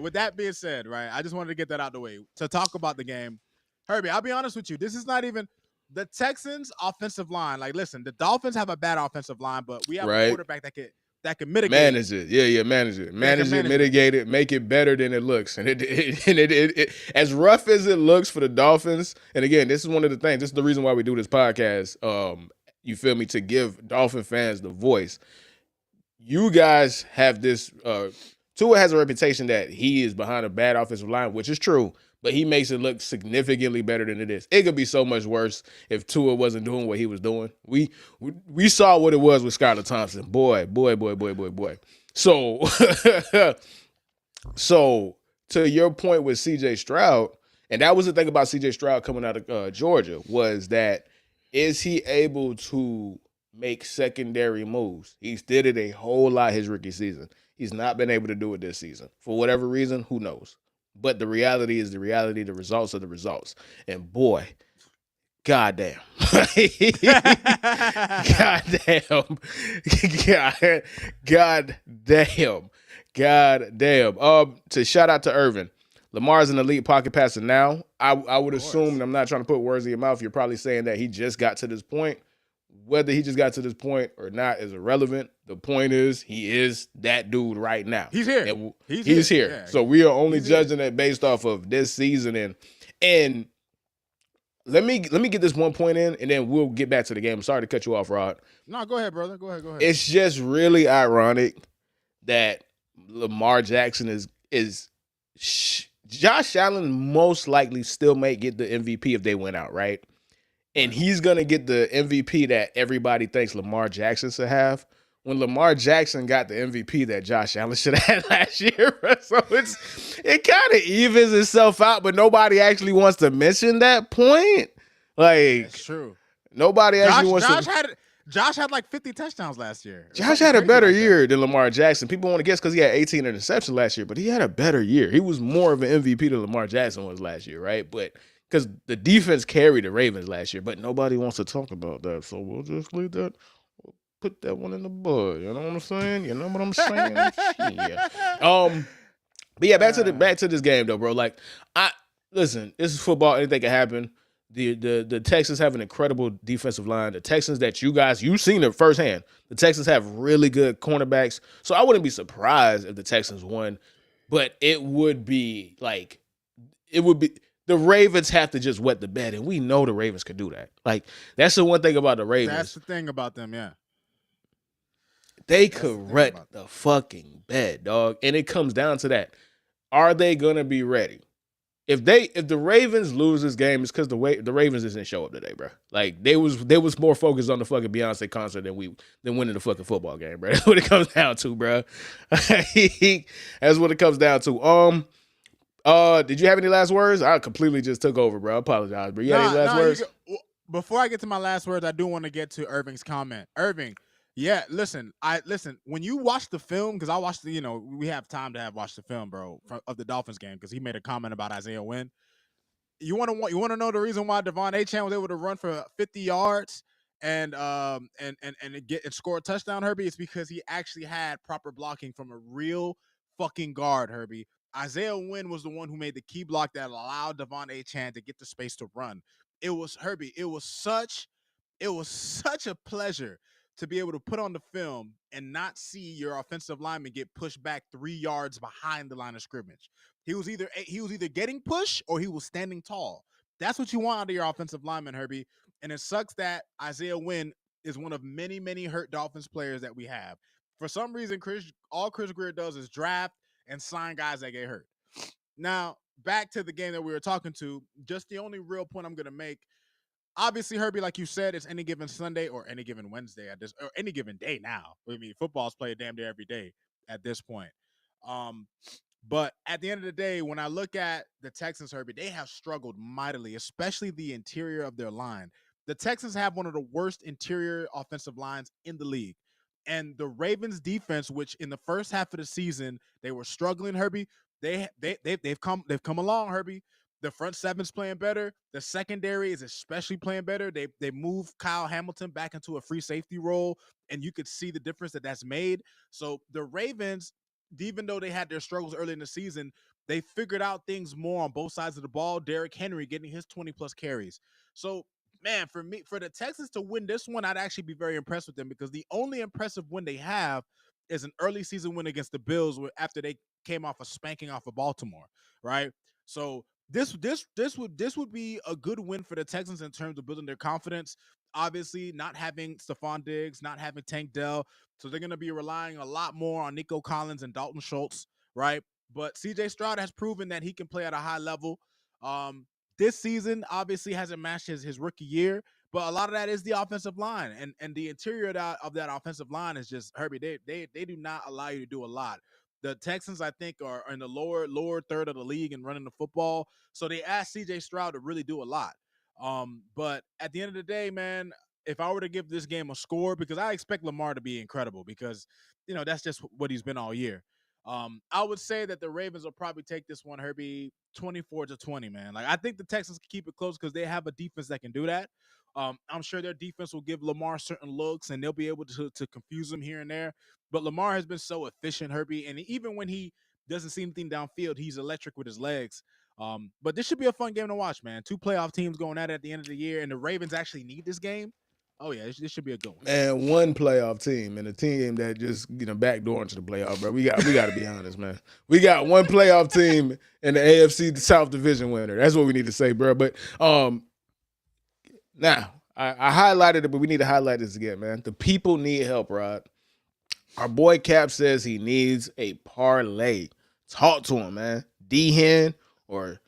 With that being said, right? I just wanted to get that out the way to talk about the game. Herbie, I'll be honest with you. This is not even the Texans offensive line, like listen, the Dolphins have a bad offensive line, but we have a
right?
quarterback that can mitigate,
Manage it, yeah,
that can
manage it,
manage it.
mitigate it, make it better than it looks, and it as rough as it looks for the Dolphins. And again, this is one of the things. This is the reason why we do this podcast. You feel me? To give Dolphin fans the voice. You guys have this. Tua has a reputation that he is behind a bad offensive line, which is true, but he makes it look significantly better than it is. It could be so much worse if Tua wasn't doing what he was doing. We saw what it was with Skylar Thompson. Boy. So so to your point with CJ Stroud, and that was the thing about CJ Stroud coming out of Georgia, was that is he able to make secondary moves? He's did it a whole lot his rookie season. He's not been able to do it this season. For whatever reason, who knows? But the reality is the reality, the results are the results. And boy, goddamn. Goddamn. Goddamn. Goddamn. To shout out to Irvin. Lamar's an elite pocket passer now. I would assume, and I'm not trying to put words in your mouth, you're probably saying that he just got to this point. Whether he just got to this point or not is irrelevant. The point is he is that dude right now.
He's here.
And
He's
here.
Yeah.
So we are only judging it based off of this season. And let me get this one point in, and then we'll get back to the game. I'm sorry to cut you off, Rod.
No, go ahead, brother. Go ahead.
It's just really ironic that Lamar Jackson is Josh Allen most likely still may get the MVP if they went out, right? And he's gonna get the MVP that everybody thinks Lamar Jackson should have. When Lamar Jackson got the MVP that Josh Allen should have had last year, so it kind of evens itself out, but nobody actually wants to mention that point. Like,
that's true.
Nobody actually wants to.
Josh had like 50 touchdowns last year.
Josh had a better year than Lamar Jackson. People want to guess because he had 18 interceptions last year, but he had a better year. He was more of an MVP than Lamar Jackson was last year, right? But because the defense carried the Ravens last year, but nobody wants to talk about that. So we'll just leave that, put that one in the bud. You know what I'm saying? You know what I'm saying? Yeah. But yeah, back to this game though, bro. Like, listen, this is football. Anything can happen. The Texans have an incredible defensive line. The Texans that you've seen it firsthand. The Texans have really good cornerbacks. So I wouldn't be surprised if the Texans won, but it would be the Ravens have to just wet the bed, and we know the Ravens could do that. Like, that's the one thing about the Ravens.
That's the thing about them, yeah.
They could wet the fucking bed, dog. And it comes down to that. Are they gonna be ready? If the Ravens lose this game, it's because the Ravens didn't show up today, bro. Like they was more focused on the fucking Beyonce concert than winning the fucking football game, bro. That's what it comes down to, bro. That's what it comes down to. Did you have any last words? I completely just took over, bro. I apologize, bro. You had any last words?
Before I get to my last words, I do want to get to Irving's comment. Irving, yeah, listen. When you watch the film, because I watched we have time to watch the film, bro, of the Dolphins game, because he made a comment about Isaiah Wynn. You want to know the reason why Devon Achane was able to run for 50 yards and score a touchdown, Herbie? It's because he actually had proper blocking from a real fucking guard, Herbie. Isaiah Wynn was the one who made the key block that allowed Devon Achane to get the space to run. It was Herbie. It was such a pleasure to be able to put on the film and not see your offensive lineman get pushed back 3 yards behind the line of scrimmage. He was either getting pushed or he was standing tall. That's what you want out of your offensive lineman, Herbie. And it sucks that Isaiah Wynn is one of many, many hurt Dolphins players that we have. For some reason, all Chris Greer does is draft and sign guys that get hurt. Now, back to the game that we were talking to, just the only real point I'm going to make. Obviously, Herbie, like you said, it's any given Sunday or any given Wednesday or any given day now. I mean, football's played damn near every day at this point. But at the end of the day, when I look at the Texans, Herbie, they have struggled mightily, especially the interior of their line. The Texans have one of the worst interior offensive lines in the league. And the Ravens defense, which in the first half of the season, they were struggling, Herbie, they've come along, Herbie. The front seven's playing better. The secondary is especially playing better. They moved Kyle Hamilton back into a free safety role, and you could see the difference that's made. So the Ravens, even though they had their struggles early in the season, they figured out things more on both sides of the ball. Derrick Henry getting his 20-plus carries. So man, for the Texans to win this one, I'd actually be very impressed with them because the only impressive win they have is an early season win against the Bills after they came off a spanking off of Baltimore, right? So this would be a good win for the Texans in terms of building their confidence. Obviously, not having Stephon Diggs, not having Tank Dell, so they're going to be relying a lot more on Nico Collins and Dalton Schultz, right? But CJ Stroud has proven that he can play at a high level. Um, this season obviously hasn't matched his rookie year, but a lot of that is the offensive line and the interior of that offensive line is just Herbie. They do not allow you to do a lot. The Texans, I think, are in the lower third of the league in running the football, so they asked CJ Stroud to really do a lot. But at the end of the day, man, if I were to give this game a score, because I expect Lamar to be incredible, because that's just what he's been all year. I would say that the Ravens will probably take this one, Herbie, 24-20, man. Like I think the Texans can keep it close because they have a defense that can do that. I'm sure their defense will give Lamar certain looks and they'll be able to confuse him here and there. But Lamar has been so efficient, Herbie, and even when he doesn't see anything downfield, he's electric with his legs. But this should be a fun game to watch, man. Two playoff teams going at the end of the year, and the Ravens actually need this game. Oh yeah, this should be a good one.
And one playoff team and a team that just backdoor into the playoff, bro. We got to be honest, man. We got one playoff team in the AFC South Division winner. That's what we need to say, bro. But now I highlighted it, but we need to highlight this again, man. The people need help, Rod. Our boy Cap says he needs a parlay. Talk to him, man. D-Hen or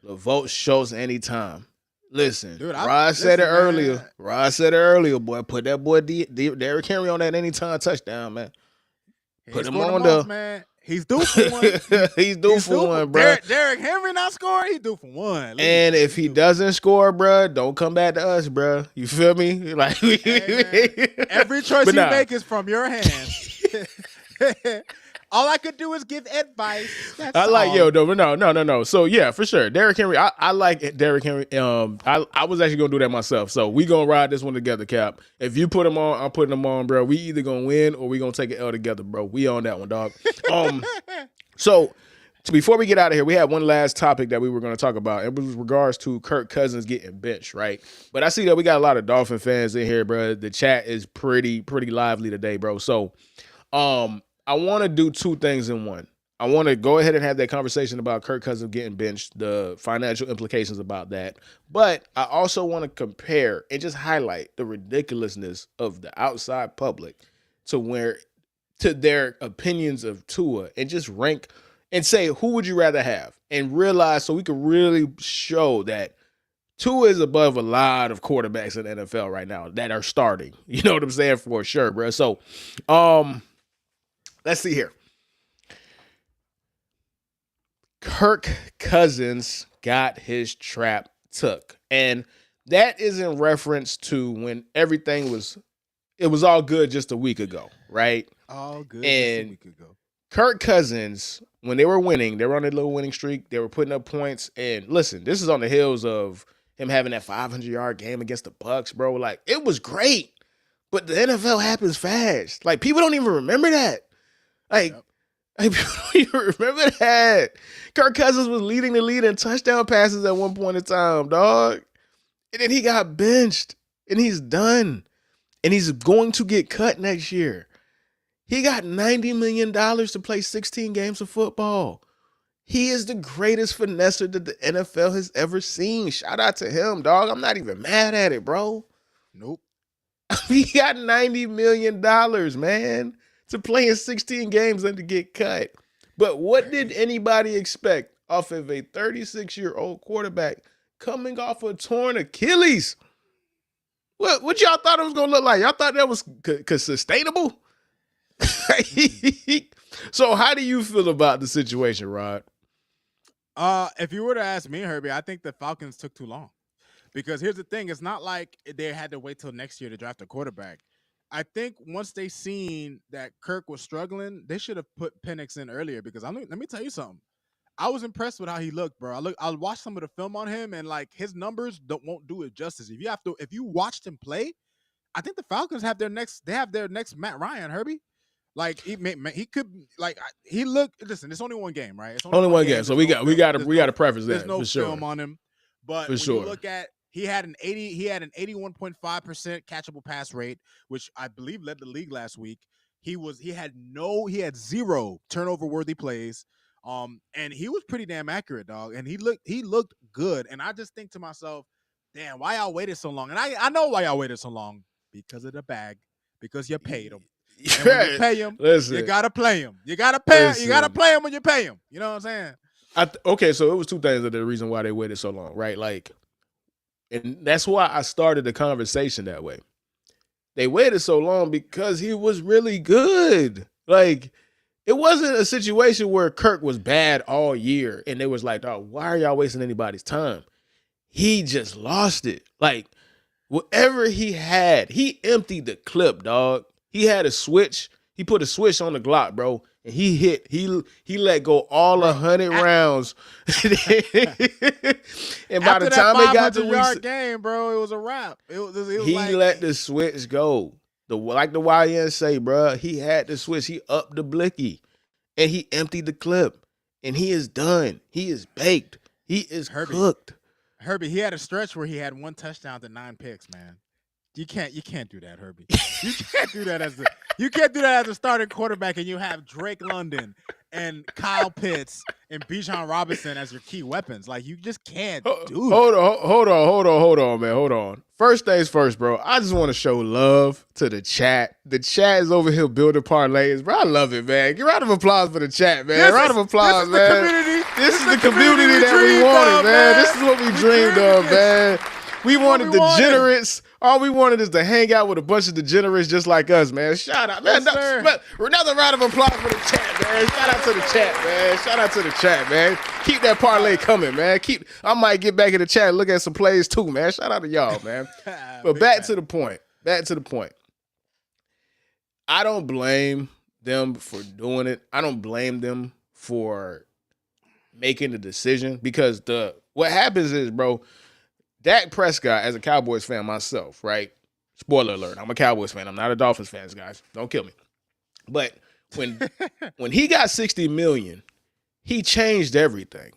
LaVote Schultz anytime. Listen,
Dude,
Rod said it earlier. Rod said it earlier, boy. Put that boy Derrick Henry on that anytime touchdown, man. Put him on there,
man. He's due for one.
He's due for one, bro.
Derrick Henry not scoring. He's due for one.
And if he doesn't score, bro, don't come back to us, bro. You feel me? Like
every choice you make is from your hands. All I could do is give advice.
No. So yeah, for sure, Derrick Henry. I like Derrick Henry. I was actually gonna do that myself. So we gonna ride this one together, Cap. If you put him on, I'm putting him on, bro. We either gonna win or we gonna take an L together, bro. We on that one, dog. So before we get out of here, we had one last topic that we were gonna talk about. It was regards to Kirk Cousins getting benched, right? But I see that we got a lot of Dolphin fans in here, bro. The chat is pretty lively today, bro. So, I want to do two things in one. I want to go ahead and have that conversation about Kirk Cousins getting benched, the financial implications about that. But I also want to compare and just highlight the ridiculousness of the outside public to their opinions of Tua and just rank and say, who would you rather have? And realize so we can really show that Tua is above a lot of quarterbacks in the NFL right now that are starting. You know what I'm saying? For sure, bro. So, let's see here. Kirk Cousins got his trap took. And that is in reference to when everything was all good just a week ago, right?
All good
and
just a week ago.
Kirk Cousins, when they were winning, they were on a little winning streak. They were putting up points. And listen, this is on the heels of him having that 500-yard game against the Bucks, bro. Like, it was great. But the NFL happens fast. Like, people don't even remember that. Like, you remember that? Kirk Cousins was leading the lead in touchdown passes at one point in time, dog. And then he got benched, and he's done. And he's going to get cut next year. He got $90 million to play 16 games of football. He is the greatest finesser that the NFL has ever seen. Shout out to him, dog. I'm not even mad at it, bro.
Nope.
He got $90 million, man, to play in 16 games and to get cut. But what did anybody expect off of a 36-year-old quarterback coming off a torn Achilles? What y'all thought it was going to look like? Y'all thought that was sustainable? So how do you feel about the situation, Rod?
If you were to ask me, Herbie, I think the Falcons took too long. Because here's the thing, it's not like they had to wait till next year to draft a quarterback. I think once they seen that Kirk was struggling, they should have put Penix in earlier. Because let me tell you something. I was impressed with how he looked, bro. I watched some of the film on him, and like his numbers won't do it justice. If you watched him play, I think the Falcons have their next Matt Ryan, Herbie. Like he could he looked. Listen, it's only one game, right? It's
only one game, so we got to preface that.
There's no
for sure.
film on him, but
for
when
sure.
you look at He had an 81.5% catchable pass rate, which I believe led the league last week. He had zero turnover worthy plays. And he was pretty damn accurate, dog. And he looked good. And I just think to myself, damn, why y'all waited so long? And I know why y'all waited so long, because of the bag, because you paid him. And when you pay him, you
Listen,
gotta play him. You gotta pay. You gotta play him when you pay him. You know what I'm saying?
Okay, so it was two things that the reason why they waited so long, right? Like, and that's why I started the conversation that way. They waited so long because he was really good. Like, it wasn't a situation where Kirk was bad all year and they was like, oh, why are y'all wasting anybody's time? He just lost it. Like, whatever he had, he emptied the clip, dog. He had a switch. He put a switch on the Glock, bro. And he let go all 100 rounds. And by the time they got to
yard game, bro, it was a wrap. It was
he
like,
let the switch go. Like the YN say, bro, he had the switch. He upped the blicky. And he emptied the clip. And he is done. He is baked. He is cooked.
Herbie, he had a stretch where he had 1 touchdown to 9 picks, man. You can't do that, Herbie. You can't do that as a starting quarterback, and you have Drake London and Kyle Pitts and Bijan Robinson as your key weapons. Like, you just can't do
Hold on, man. Hold on. First things first, bro. I just want to show love to the chat. The chat is over here building parlays, bro. I love it, man. Give a round of applause for the chat, man. Round of applause, man. This is the community that we wanted, man. This is what we dreamed of, man. We wanted degenerates. All we wanted is to hang out with a bunch of degenerates just like us, man. Shout out, man. Another round of applause for the chat, man. Shout out to the chat, man. Shout out to the chat, man. Keep that parlay coming, man. I might get back in the chat and look at some plays too, man. Shout out to y'all, man. But back to the point. I don't blame them for doing it. I don't blame them for making the decision, because what happens is, bro, Dak Prescott, as a Cowboys fan myself, right? Spoiler alert, I'm a Cowboys fan. I'm not a Dolphins fan, guys. Don't kill me. But when he got $60 million, he changed everything.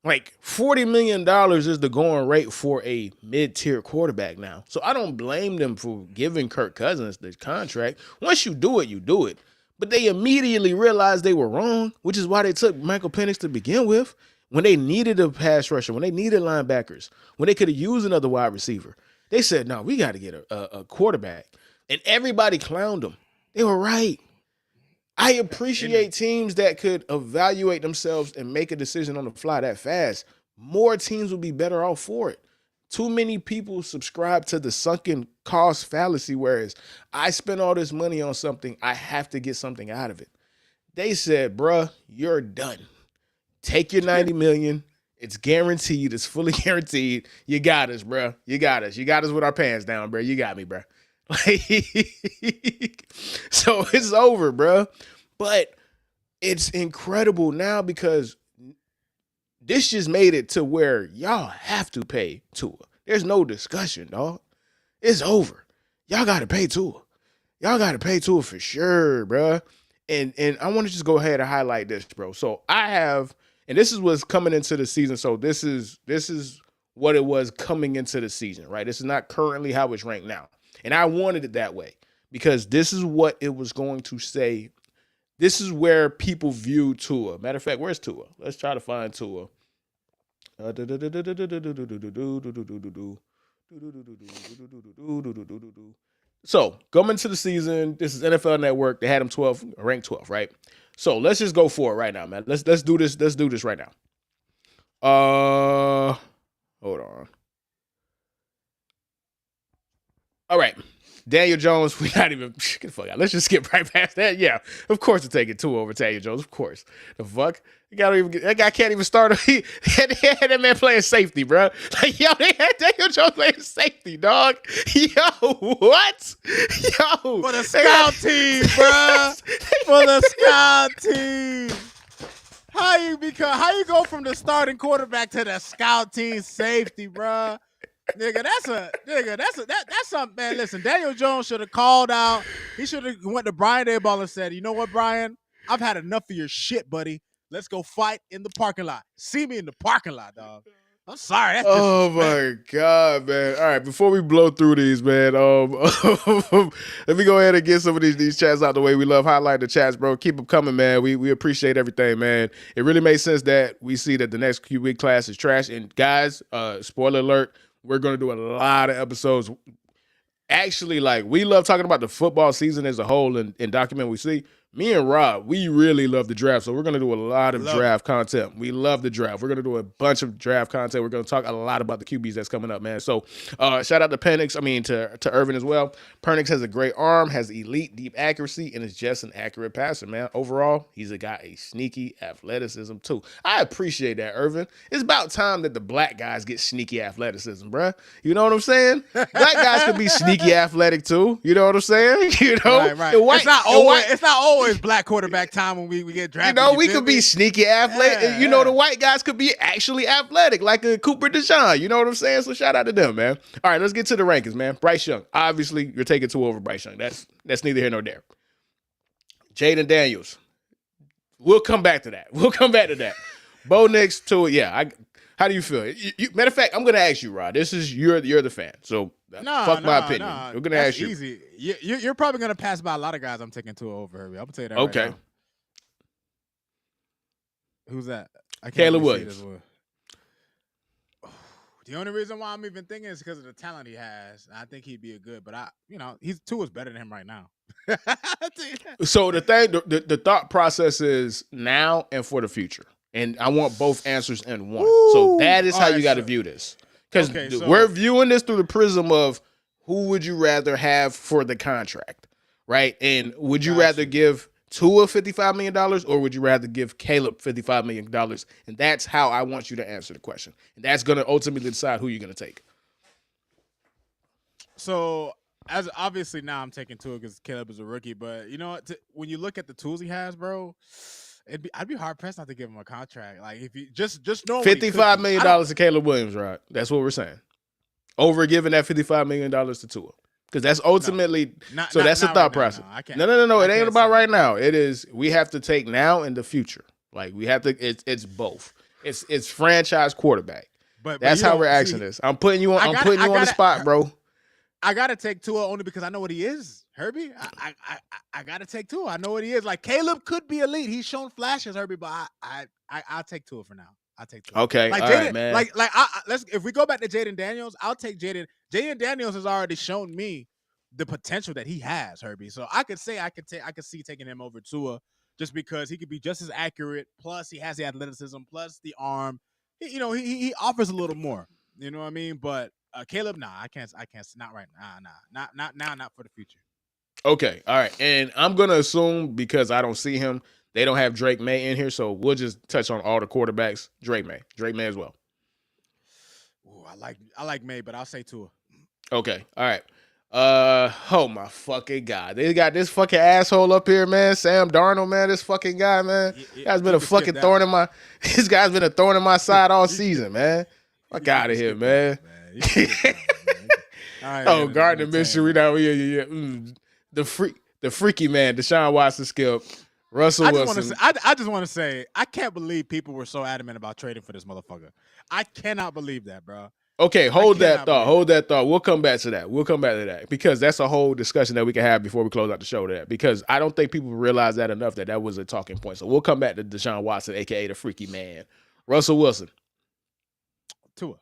Like, $40 million is the going rate for a mid-tier quarterback now. So I don't blame them for giving Kirk Cousins the contract. Once you do it, you do it. But they immediately realized they were wrong, which is why they took Michael Penix to begin with. When they needed a pass rusher, when they needed linebackers, when they could have used another wide receiver, they said, no, we got to get a quarterback. And everybody clowned them. They were right. I appreciate teams that could evaluate themselves and make a decision on the fly that fast. More teams would be better off for it. Too many people subscribe to the sunken cost fallacy, whereas I spent all this money on something, I have to get something out of it. They said, bruh, you're done. Take your $90 million. It's guaranteed. It's fully guaranteed. You got us, bro. You got us. You got us with our pants down, bro. You got me, bro. So it's over, bro. But it's incredible now because this just made it to where y'all have to pay Tua. There's no discussion, dog. It's over. Y'all got to pay Tua. Y'all got to pay Tua for sure, bro. And I want to just go ahead and highlight this, bro. So I have. And this is what's coming into the season. So this is what it was coming into the season, right? This is not currently how it's ranked now. And I wanted it that way because this is what it was going to say. This is where people view Tua. Matter of fact, where's Tua? Let's try to find Tua. So coming into the season, this is NFL Network. They had him ranked 12, right? So let's just go for it right now, man. Let's do this. Let's do this right now. Hold on. All right. Daniel Jones, we not even get the fuck out. Let's just skip right past that. Yeah, of course to take it 2 over Daniel Jones. Of course. The fuck? That guy can't even start. He had that man playing safety, bro. Like, yo, they had Daniel Jones playing safety, dog. Yo, what? Yo.
For the scout team, bro. For the scout team. How you go from the starting quarterback to the scout team safety, bro? That's something, man. Listen, Daniel Jones should have called out. He should have went to Brian Daboll and said, you know what, Brian? I've had enough of your shit, buddy. Let's go fight in the parking lot. See me in the parking lot, dog. I'm sorry, that's
Oh
disrespect.
my God, man. All right, before we blow through these, man, let me go ahead and get some of these chats out the way. We love highlighting the chats, bro. Keep them coming, man. We appreciate everything, man. It really makes sense that we see that the next QB class is trash. And guys, spoiler alert, we're gonna do a lot of episodes. Actually, like, we love talking about the football season as a whole and document we see. Me and Rob, we really love the draft, so we're going to do a lot of
Love it.
draft content. We love the draft. We're going to do a bunch of draft content. We're going to talk a lot about the QBs that's coming up, man. So shout out to to Irvin as well. Penix has a great arm, has elite deep accuracy, and is just an accurate passer, man. Overall, he's got a sneaky athleticism, too. I appreciate that, Irvin. It's about time that the black guys get sneaky athleticism, bruh. You know what I'm saying? Black guys can be sneaky athletic, too. You know what I'm saying? You know?
Right. It's not always black quarterback time when we get drafted.
You know, we could be sneaky athletic.
Yeah,
you know, the white guys could be actually athletic, like a Cooper DeJean. You know what I'm saying? So shout out to them, man. All right, let's get to the rankings, man. Bryce Young. Obviously, you're taking two over Bryce Young. That's neither here nor there. Jaden Daniels. We'll come back to that. Bo Nix, Tua. Yeah, how do you feel? Matter of fact, I'm going to ask you, Rod. This is you're the fan, so fuck my opinion. We're going to ask you.
Easy. You're probably going to pass by a lot of guys I'm taking Tua over. Herbie. I'm going to tell you that
Okay.
right now. Who's that? I can't
Caleb
really see
Williams.
it as well. The only reason why I'm even thinking is because of the talent he has. I think he'd be a good, but Tua's better than him right now.
So the thing, the thought process is now and for the future. And I want both answers in one.
Ooh.
So that is how
All
you got to view this. Because we're viewing this through the prism of who would you rather have for the contract, right? And would you rather give Tua $55 million or would you rather give Caleb $55 million? And that's how I want you to answer the question. And that's going to ultimately decide who you're going to take.
So, as obviously now I'm taking Tua because Caleb is a rookie, but you know what? When you look at the tools he has, bro, I'd be hard pressed not to give him a contract. Like if you just know
$55 million to Caleb Williams, right? That's what we're saying. Over giving that $55 million to Tua. Because that's ultimately that's the thought process. No. It ain't about right now. It is we have to take now and the future. Like we have to it's both. It's franchise quarterback. But that's how we're asking this. I'm putting you on the spot, bro.
I gotta take Tua only because I know what he is, Herbie. I gotta take Tua. I know what he is. Like Caleb could be elite. He's shown flashes, Herbie, but I'll take Tua for now. I'll take Tua.
Okay,
like
all
Jaden,
right, man.
Let's if we go back to Jaden Daniels, I'll take Jaden. Jaden Daniels has already shown me the potential that he has, Herbie. So I could see taking him over Tua just because he could be just as accurate. Plus, he has the athleticism. Plus, the arm. He offers a little more. You know what I mean? But Caleb, I can't. Not right now. Not now. Not for the future.
Okay, all right. And I'm gonna assume because I don't see him, they don't have Drake May in here, so we'll just touch on all the quarterbacks. Drake May as well.
Ooh, I like May, but I'll say Tua.
Okay, all right. Oh my fucking God. They got this fucking asshole up here, man. Sam Darnold, man. This fucking guy, man. This guy's been a fucking thorn in my this guy's been a thorn in my side all season, man. Fuck out of here, man. Oh, Gardner Minshew, the freaky man, Deshaun Watson skip. Russell Wilson.
I just want to say, I can't believe people were so adamant about trading for this motherfucker. I cannot believe that, bro.
Okay, hold that thought. We'll come back to that. Because that's a whole discussion that we can have before we close out the show there. Because I don't think people realize that enough that was a talking point. So we'll come back to Deshaun Watson, a.k.a. the freaky man. Russell Wilson.
Tua.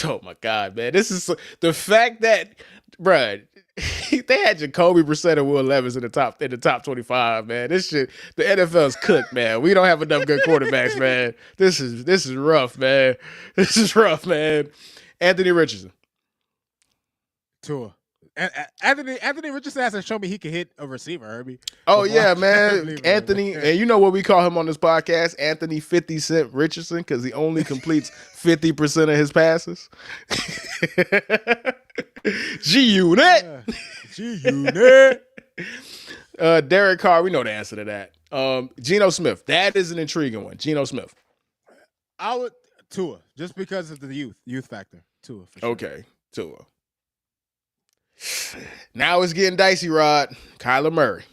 Oh, my God, man. This is the fact that, bruh, they had Jacoby Brissett and Will Levis in the top 25, man. This shit, the NFL's cooked, man. We don't have enough good quarterbacks, man. This is rough, man. This is rough, man. Anthony Richardson.
Tua. Anthony Richardson has to show me he can hit a receiver, Herbie.
Oh, yeah, man. Anthony, and you know what we call him on this podcast? Anthony 50 Cent Richardson, because he only completes 50% of his passes. G-Unit.
G-Unit.
Derek Carr, we know the answer to that. Geno Smith. That is an intriguing one. Geno Smith.
I would Tua, just because of the youth factor. Tua, for sure.
Okay, Tua. Now it's getting dicey, Rod. Kyler Murray.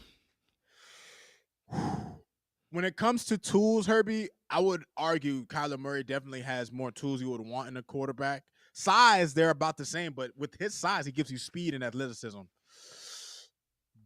when it comes to tools, Herbie, I would argue Kyler Murray definitely has more tools you would want in a quarterback. Size, they're about the same, but with his size, he gives you speed and athleticism.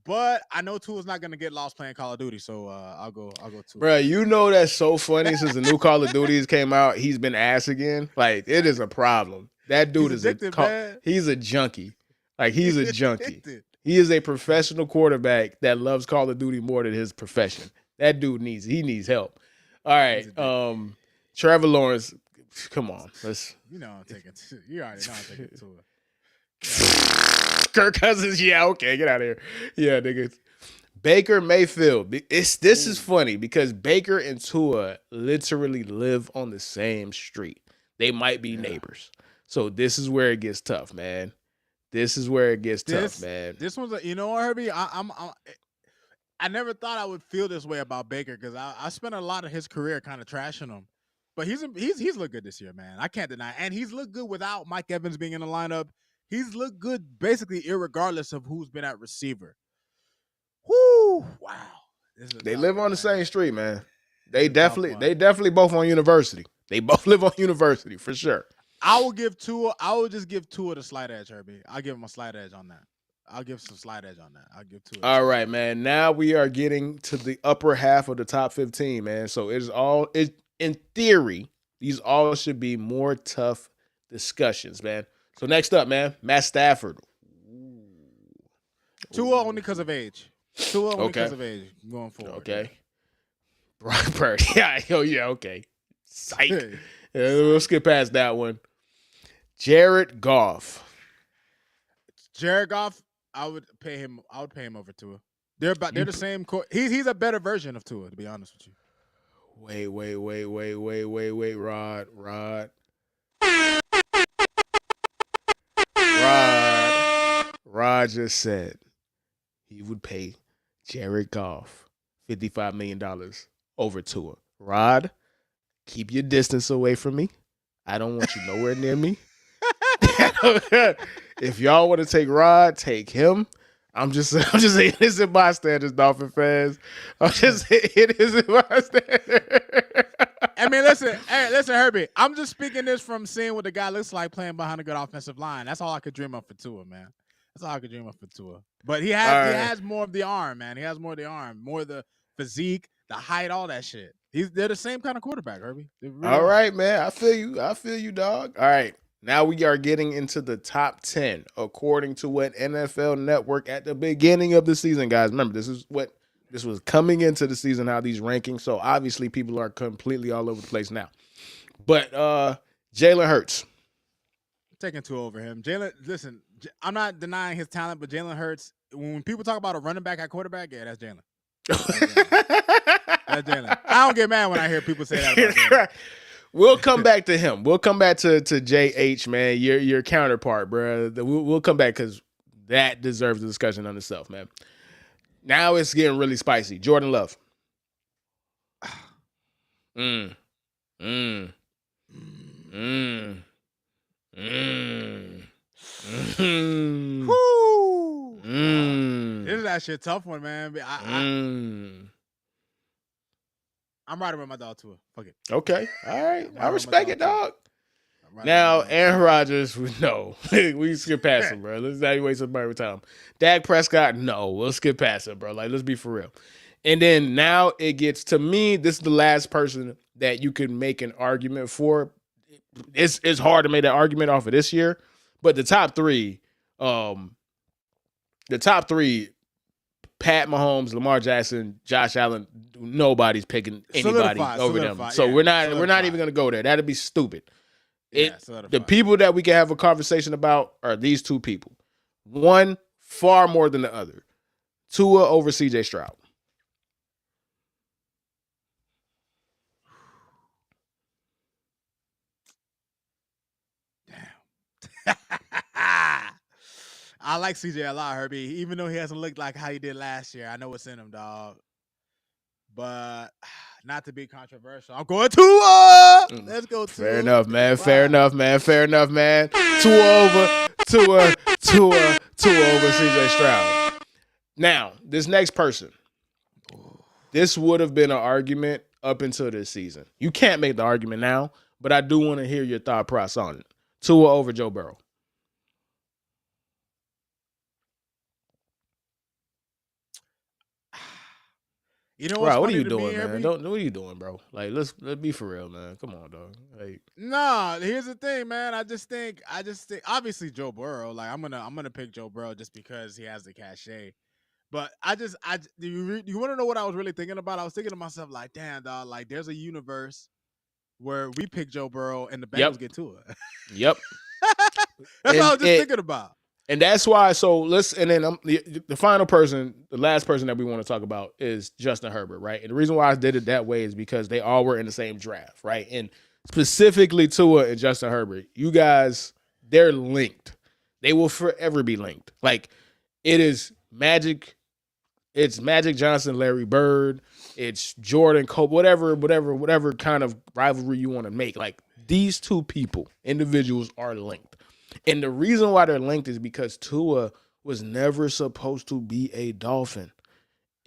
But I know Tua's not gonna get lost playing Call of Duty, so I'll go Tua.
Bro, you know that's so funny. Since the new Call of Duties came out, he's been ass again. Like, it is a problem. That dude
He's
is
addicted, man.
he's a junkie. Like, he's a junkie.
Addicted.
He is a professional quarterback that loves Call of Duty more than his profession. That dude needs help. All right. Trevor Lawrence, come on. Let's
You know I'm taking you already know I'm taking Tua.
Kirk Cousins, yeah, okay, get out of here. Yeah, nigga. Baker Mayfield. This is funny because Baker and Tua literally live on the same street. They might be neighbors. So this is where it gets tough, man. This is where it gets tough, man.
This one's you know what, Herbie? I never thought I would feel this way about Baker because I spent a lot of his career kind of trashing him. But he's looked good this year, man. I can't deny it. And he's looked good without Mike Evans being in the lineup. He's looked good basically irregardless of who's been at receiver. Whoo! Wow.
They live on the same street, man. They definitely both on university. They both live on university for sure.
I will just give Tua the slight edge, Herbie. I'll give him a slight edge on that. I'll give some slight edge on that. I'll give Tua.
All right, man. Now we are getting to the upper half of the top 15, man. So in theory, these all should be more tough discussions, man. So next up, man, Matt Stafford.
Tua only because of age. Tua only because of age going forward.
Okay. Brock Purdy. Yeah, okay. Psych. Yeah, we'll skip past that one. Jared Goff.
Jared Goff, I would pay him over Tua. They're the same. He's a better version of Tua, to be honest with you.
Wait, Rod. Rod just said he would pay Jared Goff $55 million over Tua. Rod, keep your distance away from me. I don't want you nowhere near me. If y'all want to take Rod, take him. I'm just saying this in bystanders, Dolphin fans. I'm just saying it is in bystanders.
I mean, listen, Herbie. I'm just speaking this from seeing what the guy looks like playing behind a good offensive line. That's all I could dream of for Tua, man. That's all I could dream of for Tua. But he has more of the arm, man. He has more of the arm, more of the physique, the height, all that shit. They're the same kind of quarterback, Herbie. Really
all right, man. I feel you, dog. All right. Now we are getting into the top 10, according to what NFL Network at the beginning of the season, guys. Remember, this was coming into the season, how these rankings. So obviously people are completely all over the place now. But Jalen Hurts.
Taking Tua over him. Jalen, listen, I'm not denying his talent, but Jalen Hurts, when people talk about a running back at quarterback, yeah, that's Jalen. That's Jalen. I don't get mad when I hear people say that about Jalen.
We'll come back to him. We'll come back to JH, man, your counterpart, bro. We'll come back because that deserves a discussion on itself, man. Now it's getting really spicy. Jordan Love. This
is actually a tough one, man. I'm riding with my dog Tua. Fuck it.
Okay. All right. I respect it, dog. Now, Aaron Rodgers, no. We skip past him, bro. Let's not waste somebody's time. Dak Prescott, no. We'll skip past him, bro. Like, let's be for real. And then now it gets to me, this is the last person that you could make an argument for. It's hard to make that argument off of this year, but the top three, Pat Mahomes, Lamar Jackson, Josh Allen, nobody's picking anybody over them. So we're not even going to go there. That'd be stupid. The people that we can have a conversation about are these two people. One, far more than the other. Tua over CJ Stroud.
Damn. I like CJ a lot, Herbie. Even though he hasn't looked like how he did last year, I know what's in him, dog. But not to be controversial, I'm going Tua. Let's go Tua.
Fair enough, man. Fair enough, man. Tua over CJ Stroud. Now, this next person. this would have been an argument up until this season. You can't make the argument now, but I do want to hear your thought process on it. Tua over Joe Burrow.
You know what's
Bro, what are
funny
you
to me,
doing, man?
Herbie?
What are you doing, bro? Like, let's be for real, man. Come on, dog. Like,
Nah, here's the thing, man. I just think obviously Joe Burrow. Like I'm gonna pick Joe Burrow just because he has the cachet. But you want to know what I was really thinking about? I was thinking to myself like, damn, dog. Like there's a universe where we pick Joe Burrow and the Bengals get to it.
Yep.
That's what I was just thinking about.
And that's why. So let's. And then the final person, the last person that we want to talk about is Justin Herbert, right? And the reason why I did it that way is because they all were in the same draft, right? And specifically Tua and Justin Herbert, you guys, they're linked. They will forever be linked. Like it is Magic. It's Magic Johnson, Larry Bird. It's Jordan Kobe, whatever kind of rivalry you want to make. Like these two people, individuals, are linked. And the reason why they're linked is because Tua was never supposed to be a Dolphin.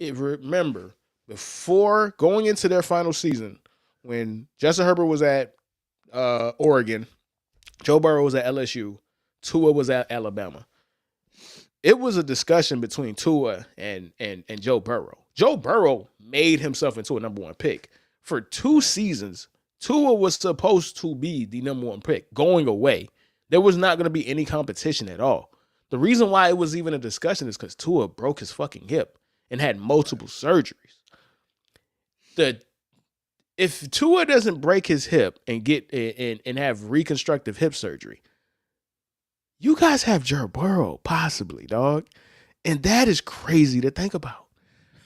Remember, before going into their final season, when Justin Herbert was at Oregon, Joe Burrow was at LSU, Tua was at Alabama. It was a discussion between Tua and Joe Burrow. Joe Burrow made himself into a number one pick. For 2 seasons, Tua was supposed to be the number one pick going away. There was not going to be any competition at all. The reason why it was even a discussion is because Tua broke his fucking hip and had multiple surgeries. If Tua doesn't break his hip and get and have reconstructive hip surgery, you guys have Joe Burrow possibly, dog, and that is crazy to think about.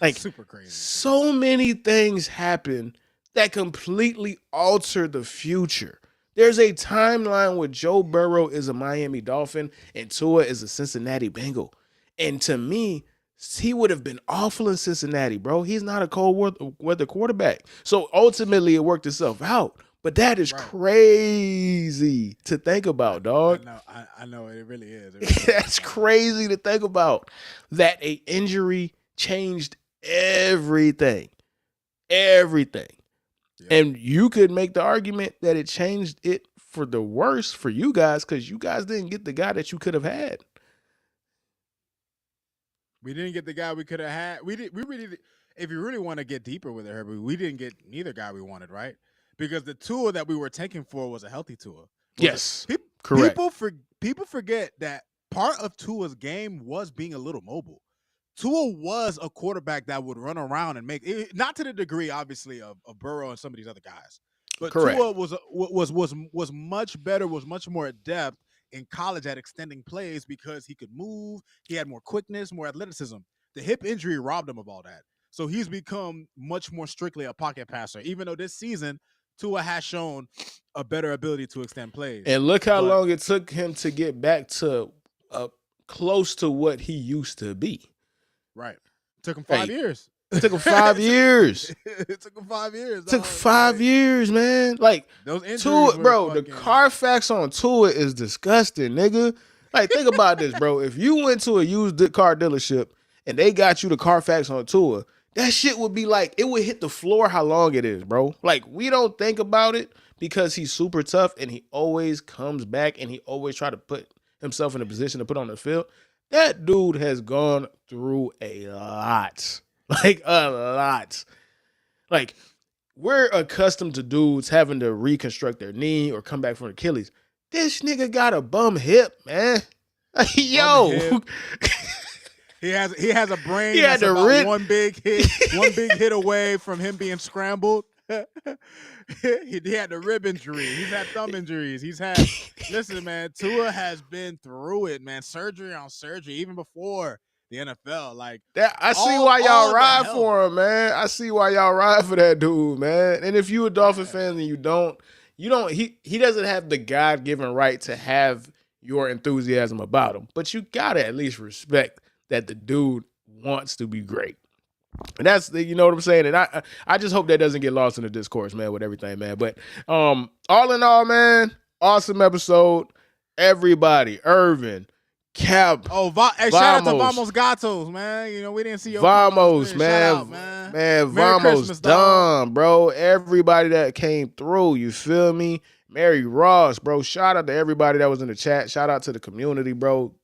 Like
super crazy.
So many things happen that completely alter the future. There's a timeline where Joe Burrow is a Miami Dolphin and Tua is a Cincinnati Bengal. And to me, he would have been awful in Cincinnati, bro. He's not a cold weather quarterback. So ultimately, it worked itself out. But that is crazy to think about, dog.
I know. It really is.
That's crazy to think about. That an injury changed everything. Everything. And you could make the argument that it changed it for the worse for you guys because you guys didn't get the guy that you could have had.
We didn't get the guy we could have had. If you really want to get deeper with it, Herbie, we didn't get neither guy we wanted, right? Because the Tua that we were taking for was a healthy Tua.
Yes, correct.
People forget that part of Tua's game was being a little mobile. Tua was a quarterback that would run around and make it, not to the degree, obviously, of Burrow and some of these other guys, but correct. Tua was much better, was much more adept in college at extending plays because he could move, he had more quickness, more athleticism. The hip injury robbed him of all that, so he's become much more strictly a pocket passer. Even though this season Tua has shown a better ability to extend plays,
and look how long it took him to get back to close to what he used to be.
Right. Took him 5 years.
It took him 5 years.
It took him 5 years.
It took 5 years, man. Like
those injuries,
Tua, bro. The Carfax on Tua is disgusting, nigga. Like think about this, bro. If you went to a used car dealership and they got you the Carfax on Tua, that shit would be like it would hit the floor. How long it is, bro? Like we don't think about it because he's super tough and he always comes back and he always try to put himself in a position to put on the field. That dude has gone through a lot. Like, a lot. Like, we're accustomed to dudes having to reconstruct their knee or come back from Achilles. This nigga got a bum hip, man. Yo.
He has a brain that's about one big hit away from him being scrambled. He had the rib injury. He's had thumb injuries. Listen, man, Tua has been through it, man. Surgery on surgery, even before the NFL. Like
that, I see why y'all ride for him, man. I see why y'all ride for that dude, man. And if you a Dolphin fan and you don't, he doesn't have the God-given right to have your enthusiasm about him. But you gotta at least respect that the dude wants to be great. And that's, you know what I'm saying? And I just hope that doesn't get lost in the discourse, man, with everything, man. But all in all, man, awesome episode. Everybody, Irvin, Cap.
Hey, shout out to Vamos Gatos, man. You know, we didn't see your
Vamos, man.
Shout out, man.
Man,
Merry
Vamos,
Christmas, dog.
bro. Everybody that came through, you feel me? Mary Ross, bro. Shout out to everybody that was in the chat. Shout out to the community, bro.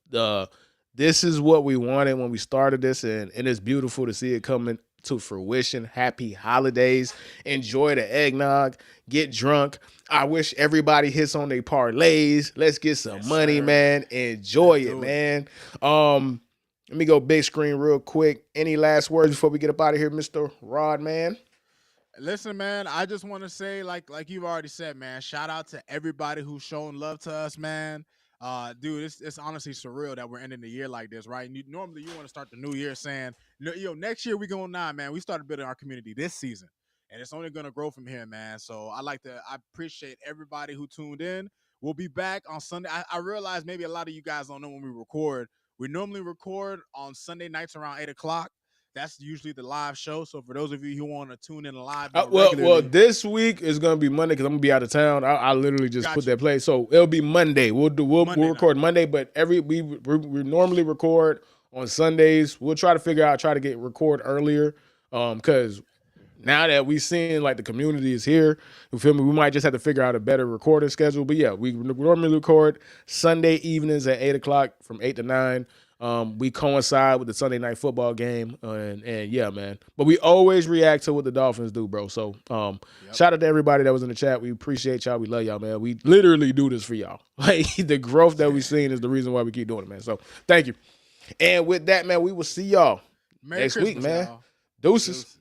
This is what we wanted when we started this, and it's beautiful to see it coming to fruition. Happy holidays. Enjoy the eggnog. Get drunk. I wish everybody hits on their parlays. Let's get some money, man. Enjoy it, man. Let me go big screen real quick. Any last words before we get up out of here, Mr. Rod, man?
Listen, man, I just want to say, like you've already said, man, shout out to everybody who's shown love to us, man. Dude, it's honestly surreal that we're ending the year like this, right? Normally you want to start the new year saying, next year we going man. We started building our community this season, and it's only gonna grow from here, man. So I appreciate everybody who tuned in. We'll be back on Sunday. I realize maybe a lot of you guys don't know when we record. We normally record on Sunday nights around 8:00. That's usually the live show. So for those of you who want to tune in live,
well, this week is gonna be Monday because I'm gonna be out of town. I literally just put that play, so it'll be Monday. We'll record Monday, but we normally record on Sundays. We'll try to record earlier, because now that we seeing like the community is here, you feel me? We might just have to figure out a better recording schedule. But yeah, we normally record Sunday evenings at 8:00 from 8 to 9. We coincide with the Sunday night football game, and yeah, man. But we always react to what the Dolphins do, bro. So shout out to everybody that was in the chat. We appreciate y'all. We love y'all, man. We literally do this for y'all. Like the growth that we've seen is the reason why we keep doing it, man. So thank you. And with that, man, we will see y'all next week, man. Deuces.